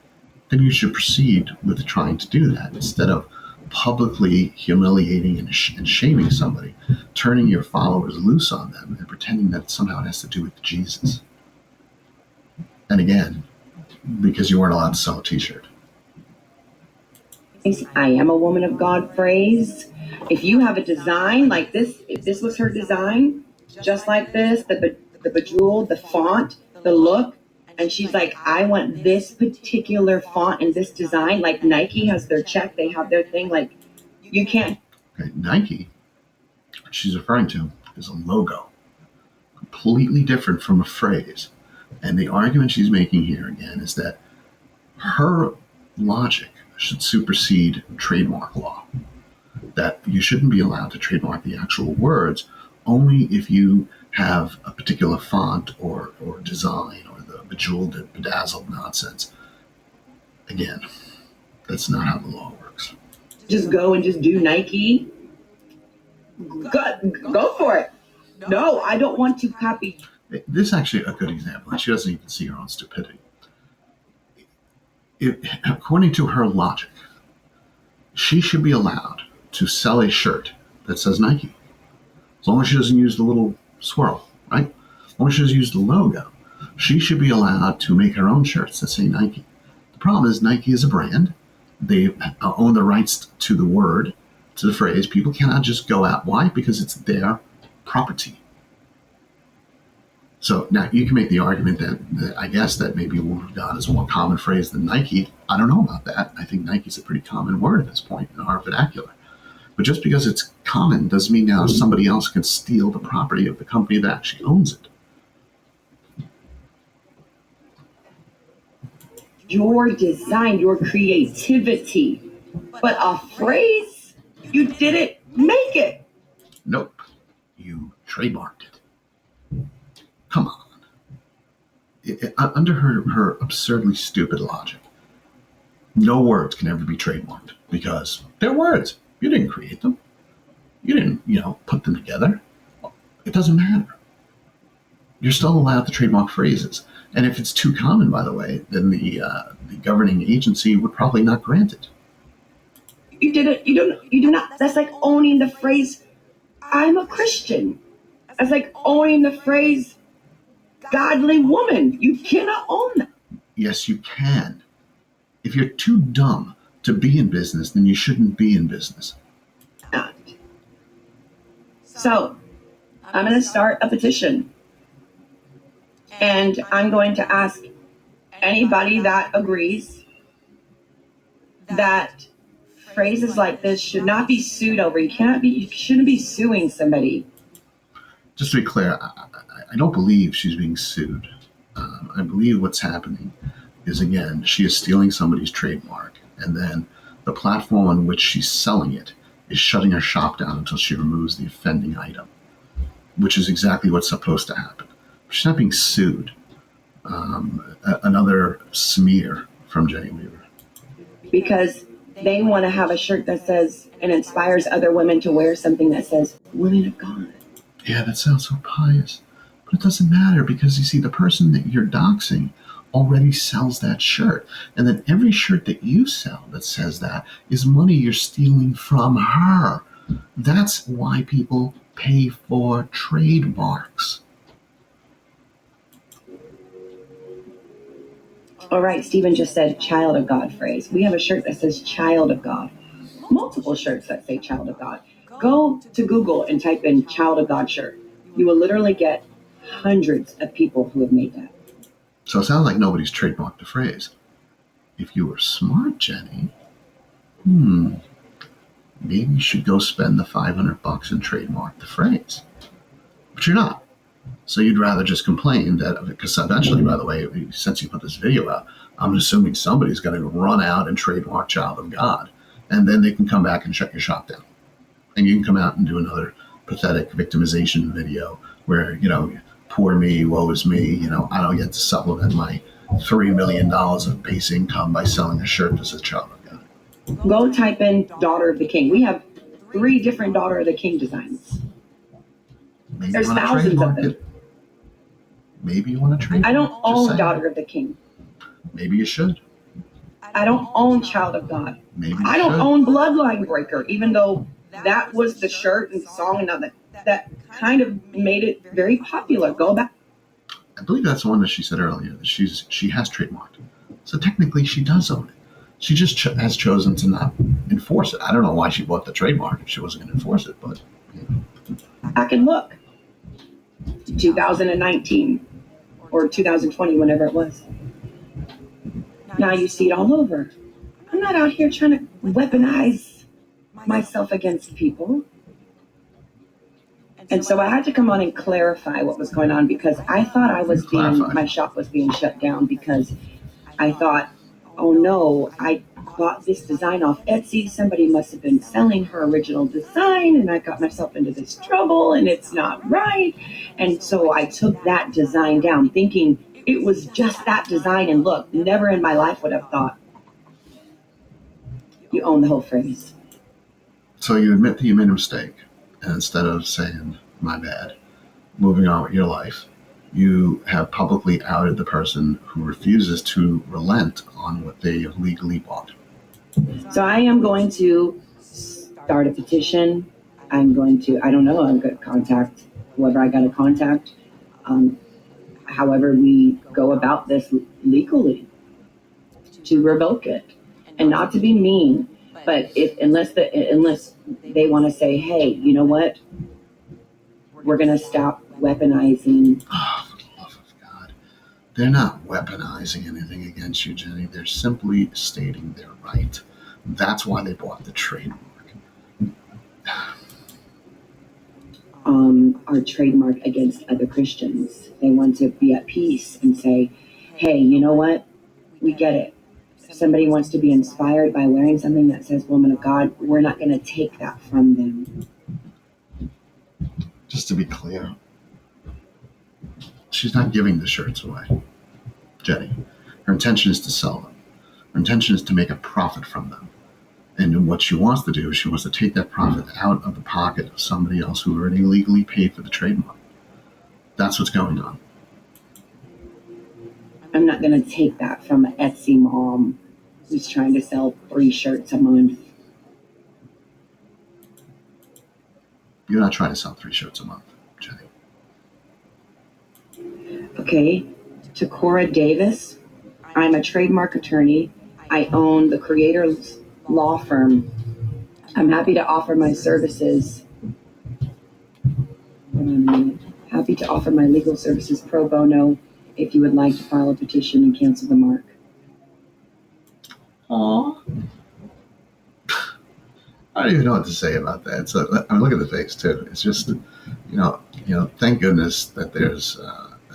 then you should proceed with trying to do that instead of publicly humiliating and shaming somebody, turning your followers loose on them and pretending that somehow it has to do with Jesus. And again, because you weren't allowed to sell a t-shirt. I am a woman of God phrase. If you have a design like this, if this was her design, just like this, the bejeweled, the font, the look, and she's like, I want this particular font and this design, like Nike has their check, they have their thing, like you can't. Okay, Nike, what she's referring to, is a logo, completely different from a phrase. And the argument she's making here again is that her logic should supersede trademark law. That you shouldn't be allowed to trademark the actual words only if you have a particular font or design or the bejeweled and bedazzled nonsense. Again, that's not how the law works. Just go and just do Nike. Go for it. No, I don't want to copy. This is actually a good example, and she doesn't even see her own stupidity. According to her logic, she should be allowed to sell a shirt that says Nike, as long as she doesn't use the little swirl, right? As long as she doesn't use the logo, she should be allowed to make her own shirts that say Nike. The problem is Nike is a brand. They own the rights to the word, to the phrase. People cannot just go out. Why? Because it's their property. So now you can make the argument that I guess that maybe woman of God is a more common phrase than Nike. I don't know about that. I think Nike's a pretty common word at this point in our vernacular. But just because it's common doesn't mean now somebody else can steal the property of the company that actually owns it. Your design, your creativity. But a phrase, you didn't make it. Nope. You trademarked it. Come on. Under her absurdly stupid logic, no words can ever be trademarked because they're words. You didn't create them. You didn't, put them together. It doesn't matter. You're still allowed to trademark phrases. And if it's too common, by the way, then the governing agency would probably not grant it. You did it. You do not. That's like owning the phrase, I'm a Christian. That's like owning the phrase, godly woman. You cannot own that. Yes, you can. If you're too dumb to be in business, then you shouldn't be in business. So I'm going to start a petition. And I'm going to ask anybody that agrees that phrases like this should not be sued over. You shouldn't be suing somebody. Just to be clear, I don't believe she's being sued. I believe what's happening is, again, she is stealing somebody's trademark, and then the platform on which she's selling it is shutting her shop down until she removes the offending item, which is exactly what's supposed to happen. She's not being sued. Another smear from Jenny Weaver. Because they want to have a shirt that says and inspires other women to wear something that says women of God. Yeah, that sounds so pious. But it doesn't matter because, you see, the person that you're doxing already sells that shirt. And then every shirt that you sell that says that is money you're stealing from her. That's why people pay for trademarks. All right, Stephen just said child of God phrase. We have a shirt that says child of God. Multiple shirts that say child of God. Go to Google and type in Child of God shirt. You will literally get hundreds of people who have made that. So it sounds like nobody's trademarked the phrase. If you were smart, Jenny, maybe you should go spend the $500 and trademark the phrase. But you're not. So you'd rather just complain that, because eventually, by the way, since you put this video out, I'm assuming somebody's going to run out and trademark Child of God. And then they can come back and shut your shop down. And you can come out and do another pathetic victimization video where, poor me, woe is me, I don't get to supplement my $3 million of base income by selling a shirt that says Child of God. Go type in Daughter of the King. We have 3 different Daughter of the King designs. Maybe There's thousands of them. Maybe you want to trademark. I don't own Daughter of the King. Maybe you should. I don't own Child of God. Maybe you I don't should. own Bloodline Breaker, even though that was the shirt and song and that kind of made it very popular. Go back. I believe that's the one that she said earlier that she has trademarked. So technically she does own it. She just has chosen to not enforce it. I don't know why she bought the trademark if she wasn't going to enforce it, but I can look. 2019 or 2020, whenever it was. Now you see it all over. I'm not out here trying to weaponize myself against people. And so I had to come on and clarify what was going on, because I thought my shop was being shut down because I thought, oh no, I bought this design off Etsy. Somebody must have been selling her original design and I got myself into this trouble and it's not right. And so I took that design down thinking it was just that design. And look, never in my life would have thought you own the whole phrase. So you admit that you made a mistake, and instead of saying, my bad, moving on with your life, you have publicly outed the person who refuses to relent on what they have legally bought. So I am going to start a petition. I'm going to contact whoever I got to contact. However we go about this legally to revoke it, and not to be mean, but unless they want to say, hey, you know what? We're going to stop weaponizing. Oh, for the love of God. They're not weaponizing anything against you, Jenny. They're simply stating their right. That's why they bought the trademark. Our trademark against other Christians. They want to be at peace and say, hey, you know what? We get it. If somebody wants to be inspired by wearing something that says Woman of God, we're not going to take that from them. Just to be clear, she's not giving the shirts away, Jenny. Her intention is to sell them. Her intention is to make a profit from them. And what she wants to do is she wants to take that profit out of the pocket of somebody else who already legally paid for the trademark. That's what's going on. I'm not going to take that from an Etsy mom who's trying to sell 3 shirts a month. You're not trying to sell 3 shirts a month, Jenny. Okay, to Cora Davis, I'm a trademark attorney. I own the Creators Law Firm. I'm happy to offer my services. Happy to offer my legal services pro bono if you would like to file a petition and cancel the mark. Aww. I don't even know what to say about that. So, look at the face too. It's just, thank goodness that there's,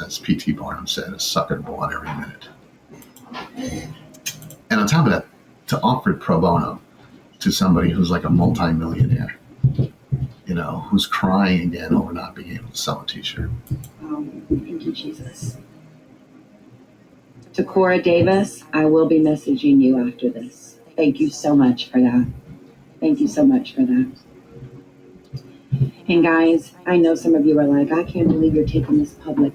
as P.T. Barnum said, a sucker born every minute. And on top of that, to offer it pro bono to somebody who's like a multi-millionaire, who's crying again over not being able to sell a t-shirt. Thank you, Jesus. To Cora Davis, I will be messaging you after this. Thank you so much for that. Thank you so much for that. And guys, I know some of you are like, I can't believe you're taking this public.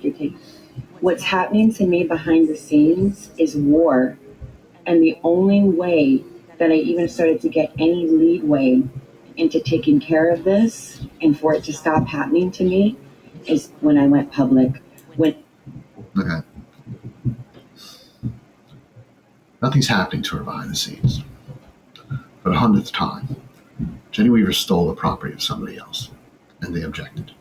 What's happening to me behind the scenes is war. And the only way that I even started to get any leadway into taking care of this and for it to stop happening to me is when I went public. Okay. Nothing's happening to her behind the scenes. For the 100th time, Jenny Weaver stole the property of somebody else, and they objected.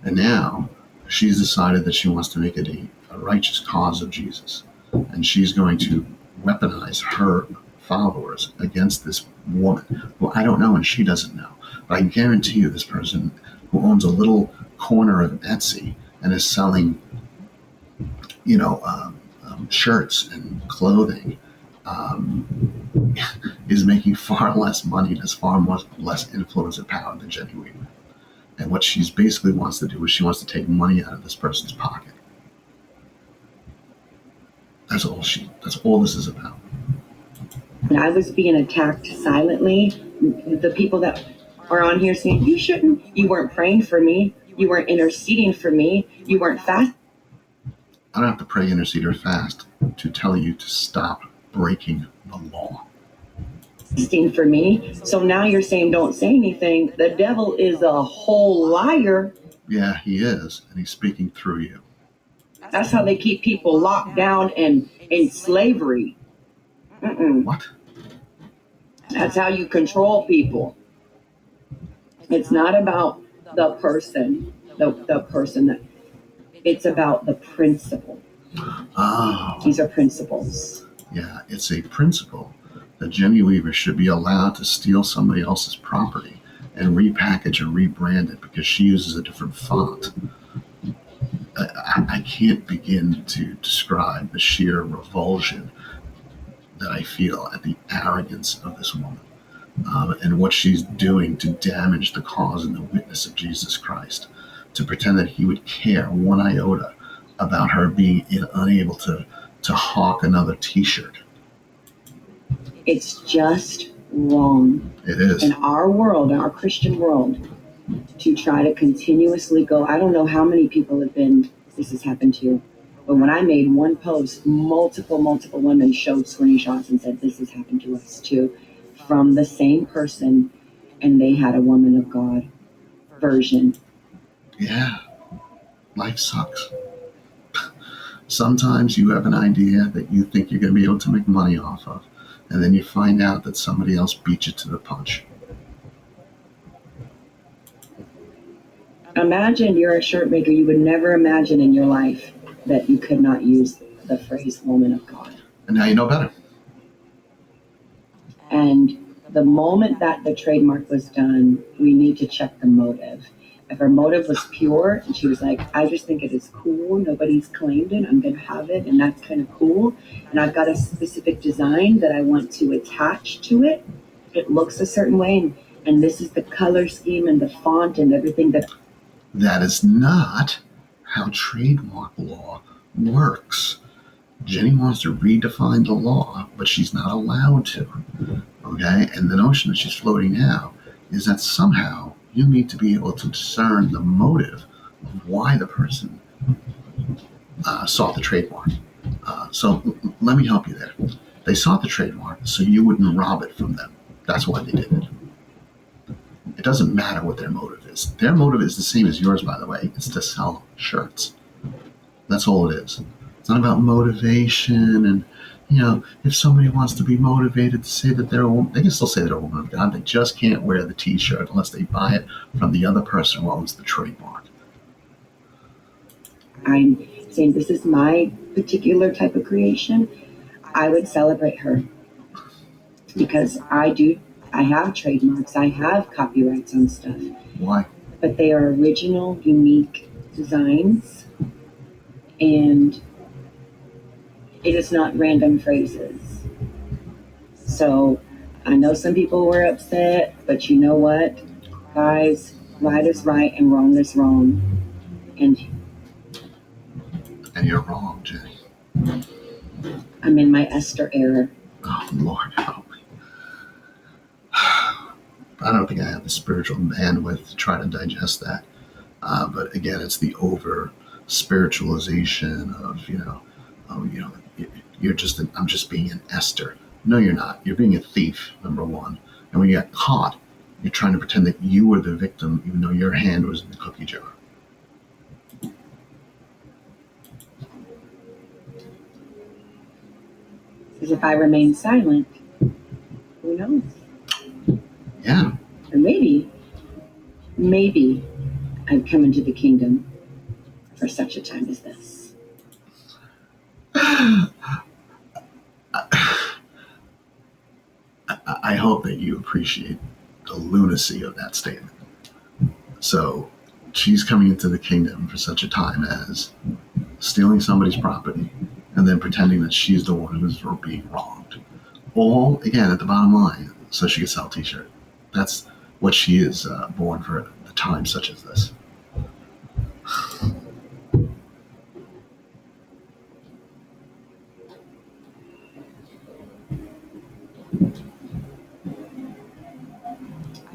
And now she's decided that she wants to make it a righteous cause of Jesus. And she's going to weaponize her followers against this woman who I don't know and she doesn't know. But I guarantee you this person who owns a little corner of Etsy and is selling, shirts and clothing, is making far less money and has far less influence and power than Jenny Weaver. And what she's basically wants to do is she wants to take money out of this person's pocket. That's all this is about. And I was being attacked silently. The people that are on here saying, you shouldn't, you weren't praying for me, you weren't interceding for me, you weren't fasting. I don't have to pray, intercede, or fast to tell you to stop breaking the law. For me. So now you're saying don't say anything. The devil is a whole liar. Yeah, he is, and he's speaking through you. That's how they keep people locked down and in slavery. What? That's how you control people. It's not about the person, the person that it's about the principle. Oh. These are principles. Yeah, it's a principle that Jenny Weaver should be allowed to steal somebody else's property and repackage and rebrand it because she uses a different font. I can't begin to describe the sheer revulsion that I feel at the arrogance of this woman and what she's doing to damage the cause and the witness of Jesus Christ, to pretend that he would care one iota about her being unable to hawk another T-shirt. It's just wrong. It is. In our world, in our Christian world, to try to continuously go, I don't know how many people have been, this has happened to you, but when I made one post, multiple women showed screenshots and said, this has happened to us too, from the same person, and they had a woman of God version. Yeah. Life sucks. Sometimes you have an idea that you think you're going to be able to make money off of, and then you find out that somebody else beat you to the punch. Imagine you're a shirt maker. You would never imagine in your life that you could not use the phrase woman of God. And now you know better. And the moment that the trademark was done, we need to check the motive. If her motive was pure and she was like, I just think it is cool, nobody's claimed it, I'm going to have it, and that's kind of cool, and I've got a specific design that I want to attach to it, it looks a certain way, and this is the color scheme and the font and everything that is not how trademark law works. Jenny wants to redefine the law, but she's not allowed to. Okay? And the notion that she's floating now is that somehow you need to be able to discern the motive of why the person sought the trademark. So let me help you there. They sought the trademark so you wouldn't rob it from them. That's why they did it. It doesn't matter what their motive is. Their motive is the same as yours, by the way. It's to sell shirts. That's all it is. It's not about motivation and, if somebody wants to be motivated to say that they're a woman, they can still say they're a woman of God. They just can't wear the T-shirt unless they buy it from the other person who owns the trademark. I'm saying this is my particular type of creation. I would celebrate her because I have trademarks, I have copyrights on stuff. Why? But they are original, unique designs, and it is not random phrases. So I know some people were upset, but you know what, guys, right is right and wrong is wrong. And you're wrong, Jenny. I'm in my Esther era. Oh, Lord, help me. I don't think I have the spiritual bandwidth to try to digest that. But again, it's the over spiritualization of, I'm just being an Esther. No, you're not. You're being a thief, number one. And when you get caught, you're trying to pretend that you were the victim, even though your hand was in the cookie jar. Because if I remain silent, who knows? Yeah, maybe I've come into the kingdom for such a time as this. I hope that you appreciate the lunacy of that statement. So she's coming into the kingdom for such a time as stealing somebody's property and then pretending that she's the one who's being wronged. All, again, at the bottom line, so she can sell a t-shirt. That's what she is born for a time such as this.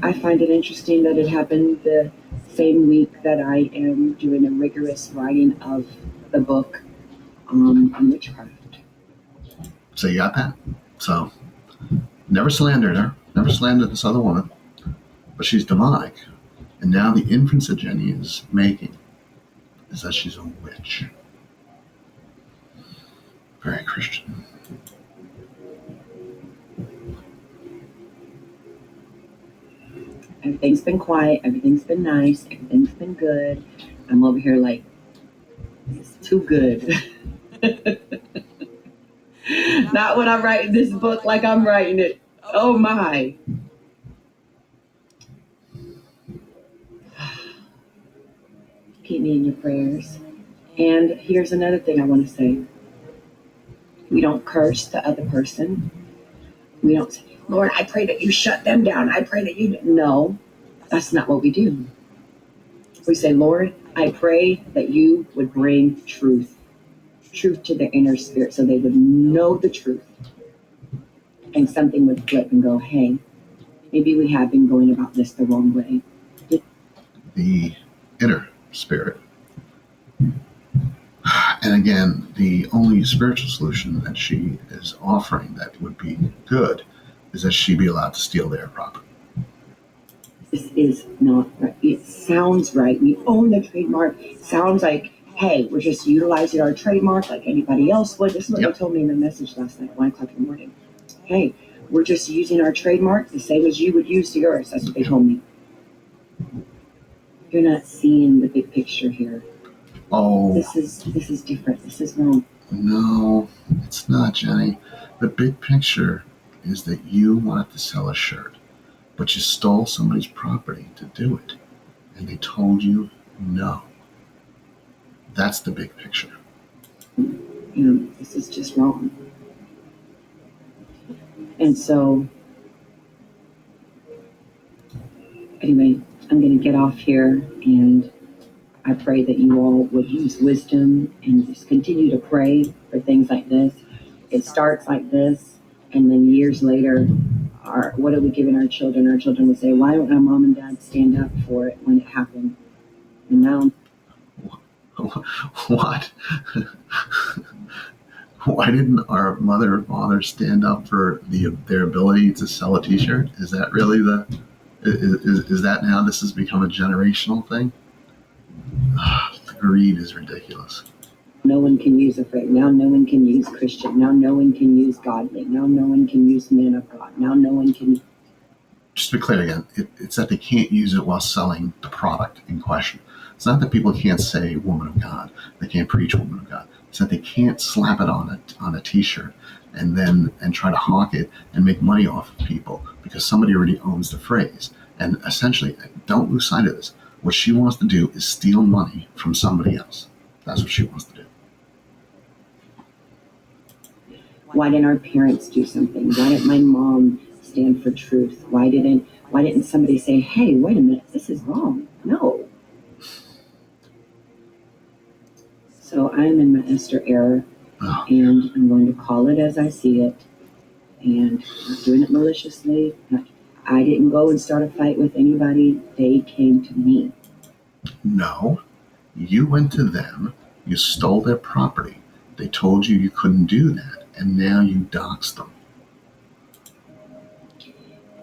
I find it interesting that it happened the same week that I am doing a rigorous writing of the book on witchcraft. So you got that. So never slandered her, never slandered this other woman, but she's demonic. And now the inference that Jenny is making is that she's a witch. Very Christian. Everything's been quiet, everything's been nice, everything's been good. I'm over here like, it's too good. Not when I'm writing this book like I'm writing it. Oh my. Keep me in your prayers. And here's another thing I want to say. We don't curse the other person. We don't say, Lord, I pray that you shut them down. I pray that you... No, that's not what we do. We say, Lord, I pray that you would bring truth to their inner spirit so they would know the truth. And something would flip and go, hey, maybe we have been going about this the wrong way. The inner spirit. And again, the only spiritual solution that she is offering that would be good is that she be allowed to steal their property. This is not right. It sounds right. We own the trademark. It sounds like, hey, we're just utilizing our trademark like anybody else would. This is what they told me in the message last night at 1 o'clock in the morning. Hey, we're just using our trademark the same as you would use yours. That's what they told me. You're not seeing the big picture here. Oh. This is different. This is wrong. No, it's not, Jenny. The big picture is that you wanted to sell a shirt, but you stole somebody's property to do it, and they told you no. That's the big picture. This is just wrong. And so, anyway, I'm going to get off here, and I pray that you all would use wisdom and just continue to pray for things like this. It starts like this, and then years later, what are we giving our children? Our children would say, why don't our mom and dad stand up for it when it happened? And now... What? Why didn't our mother and father stand up for their ability to sell a t-shirt? Is that really is that now this has become a generational thing? The greed is ridiculous. No one can use a phrase. Now no one can use Christian. Now no one can use godly. Now no one can use man of God. Now no one can... Just to be clear again, it's that they can't use it while selling the product in question. It's not that people can't say woman of God. They can't preach woman of God. It's that they can't slap it on a t-shirt and try to hawk it and make money off of people because somebody already owns the phrase. And essentially, don't lose sight of this. What she wants to do is steal money from somebody else. That's what she wants to do. Why didn't our parents do something? Why didn't my mom stand for truth? Why didn't somebody say, hey, wait a minute, this is wrong? No. So I'm in my Esther error, and I'm going to call it as I see it, and I'm not doing it maliciously. I didn't go and start a fight with anybody. They came to me. No, you went to them. You stole their property. They told you couldn't do that, and now you doxed them.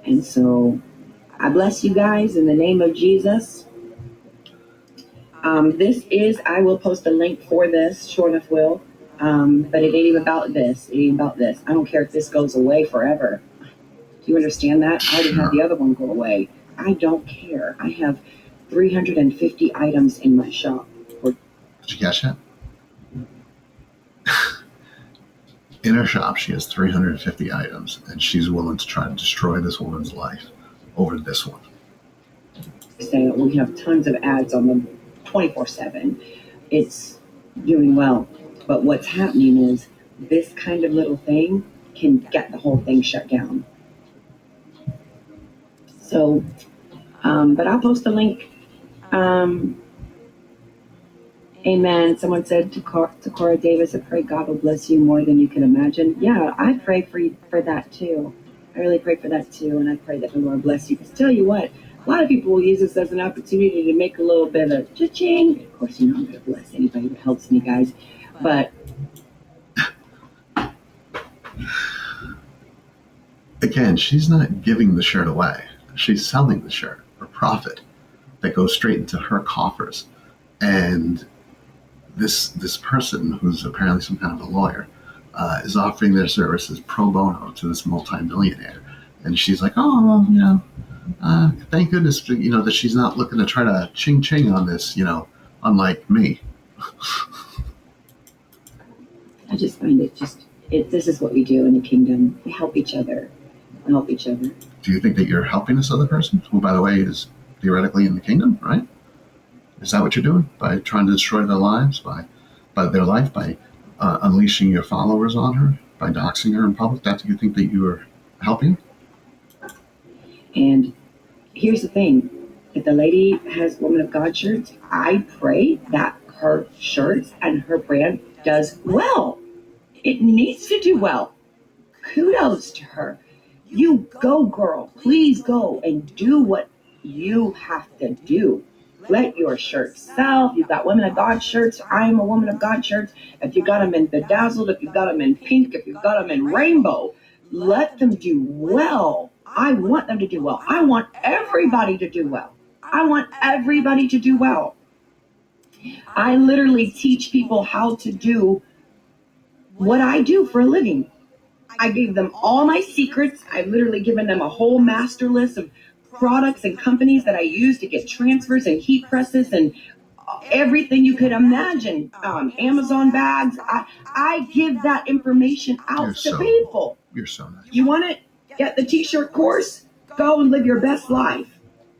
And so I bless you guys in the name of Jesus. I will post a link for this, sure enough will, but it ain't even about this. It ain't about this. I don't care if this goes away forever. Do you understand that? I already had the other one go away. I don't care. I have 350 items in my shop. Did you catch that? In her shop, she has 350 items, and she's willing to try to destroy this woman's life over this one. Say we have tons of ads on them 24/7. It's doing well. But what's happening is this kind of little thing can get the whole thing shut down. So, but I'll post a link. Amen. Someone said to Cora Davis, I pray God will bless you more than you can imagine. Yeah, I pray for that too. I really pray for that too. And I pray that the Lord bless you. Because tell you what, a lot of people will use this as an opportunity to make a little bit of cha-ching. Of course, I'm going to bless anybody that helps me, guys. But again, she's not giving the shirt away. She's selling the shirt for profit that goes straight into her coffers. And this person, who's apparently some kind of a lawyer, is offering their services pro bono to this multimillionaire. And she's like, oh, well, thank goodness, that she's not looking to try to ching on this, unlike me. I just find this is what we do in the kingdom. We help each other. Do you think that you're helping this other person, who, by the way, is theoretically in the kingdom, right? Is that what you're doing? By trying to destroy their lives, by their life, by unleashing your followers on her, by doxing her in public? That you think that you are helping? And here's the thing. If the lady has Woman of God shirts, I pray that her shirts and her brand does well. It needs to do well. Kudos to her. You go, girl. Please go and do what you have to do. Let your shirt sell. You've got Women of God shirts. I am a Woman of God shirts. If you got them in bedazzled, if you've got them in pink, if you've got them in rainbow, let them do well. I want them to do well. I want everybody to do well. I want everybody to do well. I literally teach people how to do what I do for a living. I gave them all my secrets. I've literally given them a whole master list of products and companies that I use to get transfers and heat presses and everything you could imagine. Amazon bags. I give that information out to people. You're so nice. You want to get the t-shirt course? Go and live your best life.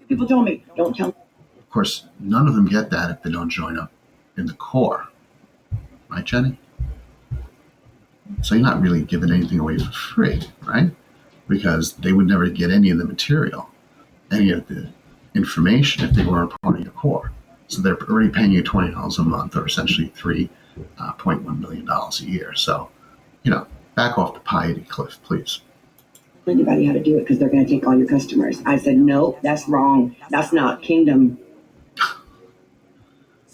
People told me, don't tell me. Of course, none of them get that if they don't join up in the core. Right, Jenny? So you're not really giving anything away for free, right? Because they would never get any of the material, any of the information if they weren't part of your core. So they're already paying you $20 a month, or essentially $3.1 million a year. So, back off the piety cliff, please. Anybody how to do it because they're going to take all your customers. I said, no, that's wrong. That's not kingdom.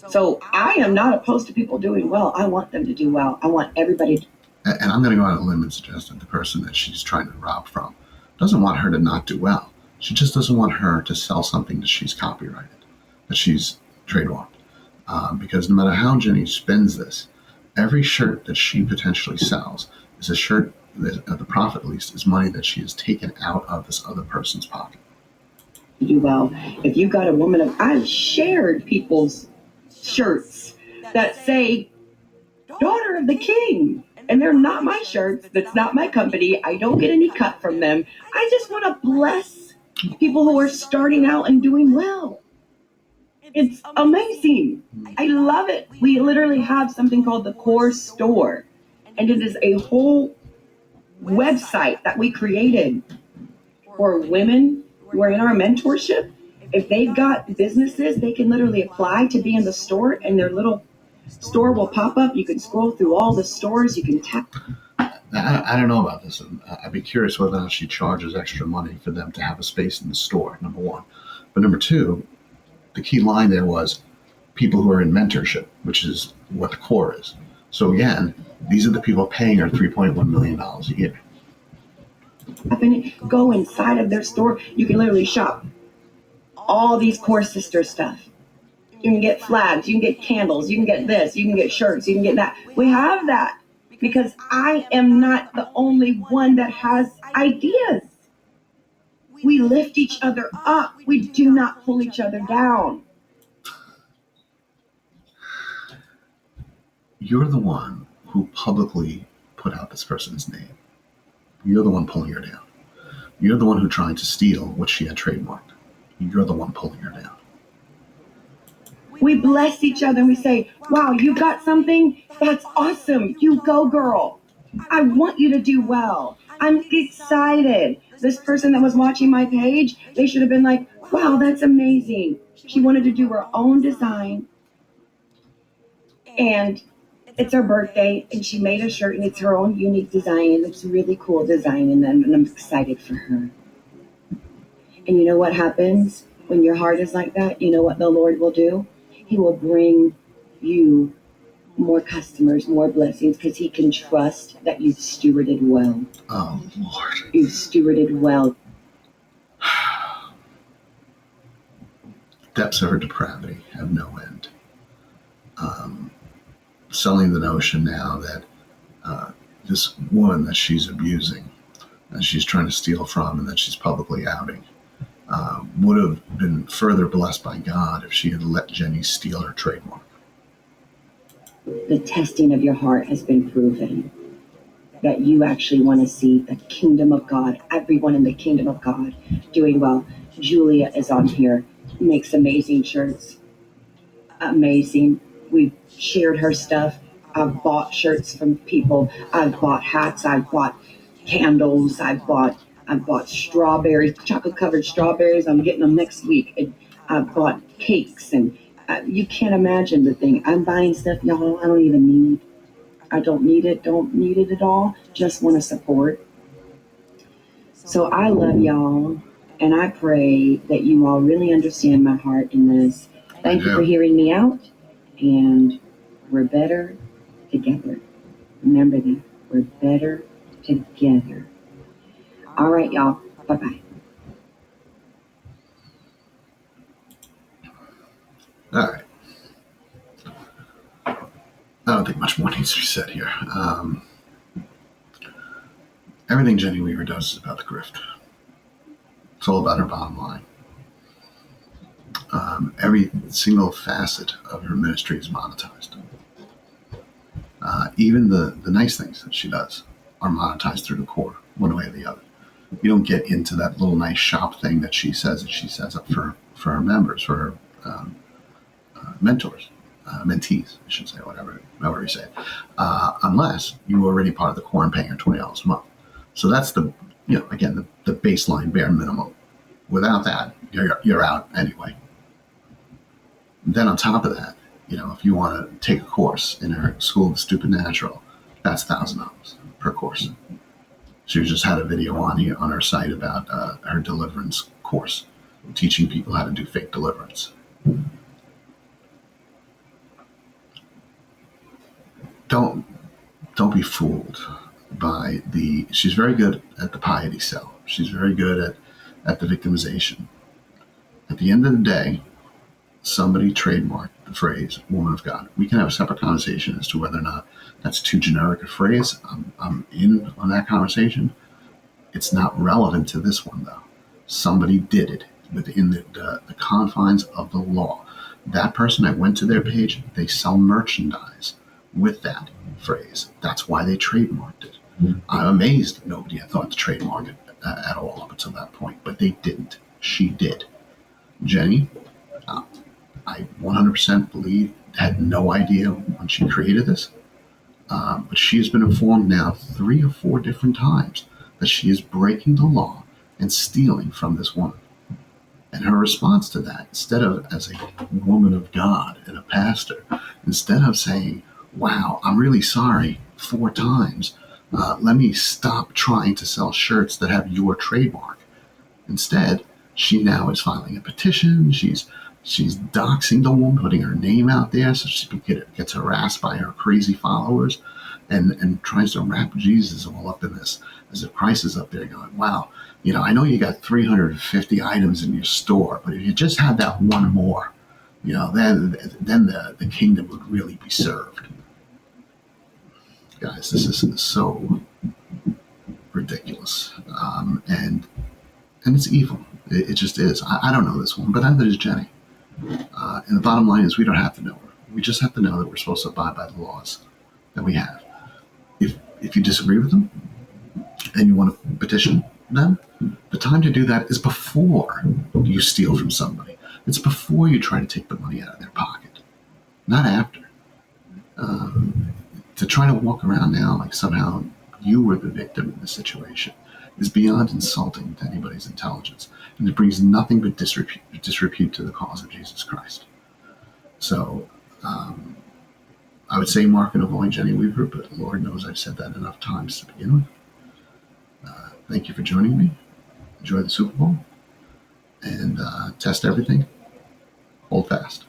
So I am not opposed to people doing well. I want them to do well. I want everybody to. And I'm going to go out on a limb and suggest that the person that she's trying to rob from doesn't want her to not do well. She just doesn't want her to sell something that she's copyrighted, that she's trademarked. Because no matter how Jenny spends this, every shirt that she potentially sells is a shirt that, the profit at least, is money that she has taken out of this other person's pocket. Do well. If you got a woman of, I've shared people's shirts that say, Daughter of the King. And they're not my shirts. That's not my company. I don't get any cut from them. I just want to bless people who are starting out and doing well. It's amazing. I love it. We literally have something called the Core Store. And it is a whole website that we created for women who are in our mentorship. If they've got businesses, they can literally apply to be in the store, and their little store will pop up. You can scroll through all the stores. You can tap. I don't know about this. I'd be curious whether or not she charges extra money for them to have a space in the store, number one. But number two, the key line there was people who are in mentorship, which is what the core is. So again, these are the people paying her $3.1 million a year. Go inside of their store. You can literally shop all these Core Sister stuff. You can get flags, you can get candles, you can get this, you can get shirts, you can get that. We have that because I am not the only one that has ideas. We lift each other up. We do not pull each other down. You're the one who publicly put out this person's name. You're the one pulling her down. You're the one who tried to steal what she had trademarked. You're the one pulling her down. We bless each other and we say, wow, you got something? That's awesome. You go, girl. I want you to do well. I'm excited. This person that was watching my page, they should have been like, wow, that's amazing. She wanted to do her own design. And it's her birthday, and she made a shirt, and it's her own unique design, and it's a really cool design, and I'm excited for her. And you know what happens when your heart is like that? You know what the Lord will do? He will bring you more customers, more blessings, because he can trust that you've stewarded well. Oh, Lord. You've stewarded well. Depths of her depravity have no end. Selling the notion now that this woman that she's abusing, that she's trying to steal from, and that she's publicly outing, would have been further blessed by God if she had let Jenny steal her trademark. The testing of your heart has been proven that you actually want to see the kingdom of God, everyone in the kingdom of God doing well. Julia is on here, makes amazing shirts. Amazing. We've shared her stuff. I've bought shirts from people. I've bought hats. I've bought candles. I've bought strawberries, chocolate covered strawberries. I'm getting them next week. And I've bought cakes, and you can't imagine the thing. I'm buying stuff, y'all, I don't even need. I don't need it. Don't need it at all. Just want to support. So I love y'all, and I pray that you all really understand my heart in this. Thank you for hearing me out, and we're better together. Remember that. We're better together. All right, y'all. Bye-bye. All right. I don't think much more needs to be said here. Everything Jenny Weaver does is about the grift. It's all about her bottom line. Every single facet of her ministry is monetized. Even the nice things that she does are monetized through the core, one way or the other. You don't get into that little nice shop thing that she says up for her members, for her mentors, mentees, I should say, whatever you say, unless you were already part of the core and paying her $20 a month. So that's the baseline bare minimum. Without that, you're out anyway. Then on top of that, if you want to take a course in her School of the Stupid Natural, that's $1,000 per course. She just had a video on her site about her deliverance course, teaching people how to do fake deliverance. Don't be fooled by she's very good at the piety sell. She's very good at the victimization. At the end of the day, somebody trademarked the phrase woman of God. We can have a separate conversation as to whether or not that's too generic a phrase. I'm in on that conversation. It's not relevant to this one, though. Somebody did it within the confines of the law. That person, I went to their page, they sell merchandise with that phrase. That's why they trademarked it. I'm amazed that nobody had thought to trademark it at all up until that point, but they didn't. She did. Jenny, I 100% believe, had no idea when she created this, but she has been informed now 3 or 4 different times that she is breaking the law and stealing from this woman. And her response to that, instead of as a woman of God and a pastor, instead of saying, wow, I'm really sorry 4 times, let me stop trying to sell shirts that have your trademark. Instead, she now is filing a petition. She's doxing the woman, putting her name out there so she gets harassed by her crazy followers, and tries to wrap Jesus all up in this, as if Christ is up there going, wow, I know you got 350 items in your store, but if you just had that one more, then the kingdom would really be served. Guys, this is so ridiculous, and it's evil. It just is. I don't know this one, but neither does Jenny. And the bottom line is we don't have to know her. We just have to know that we're supposed to abide by the laws. that we have. If you disagree with them and you want to petition them, the time to do that is before you steal from somebody. It's before you try to take the money out of their pocket, not after. To try to walk around now like somehow you were the victim in this situation is beyond insulting to anybody's intelligence, and it brings nothing but disrepute to the cause of Jesus Christ. So I would say mark and avoid Jenny Weaver, but Lord knows I've said that enough times to begin with. Thank you for joining me. Enjoy the Super Bowl and test everything. Hold fast.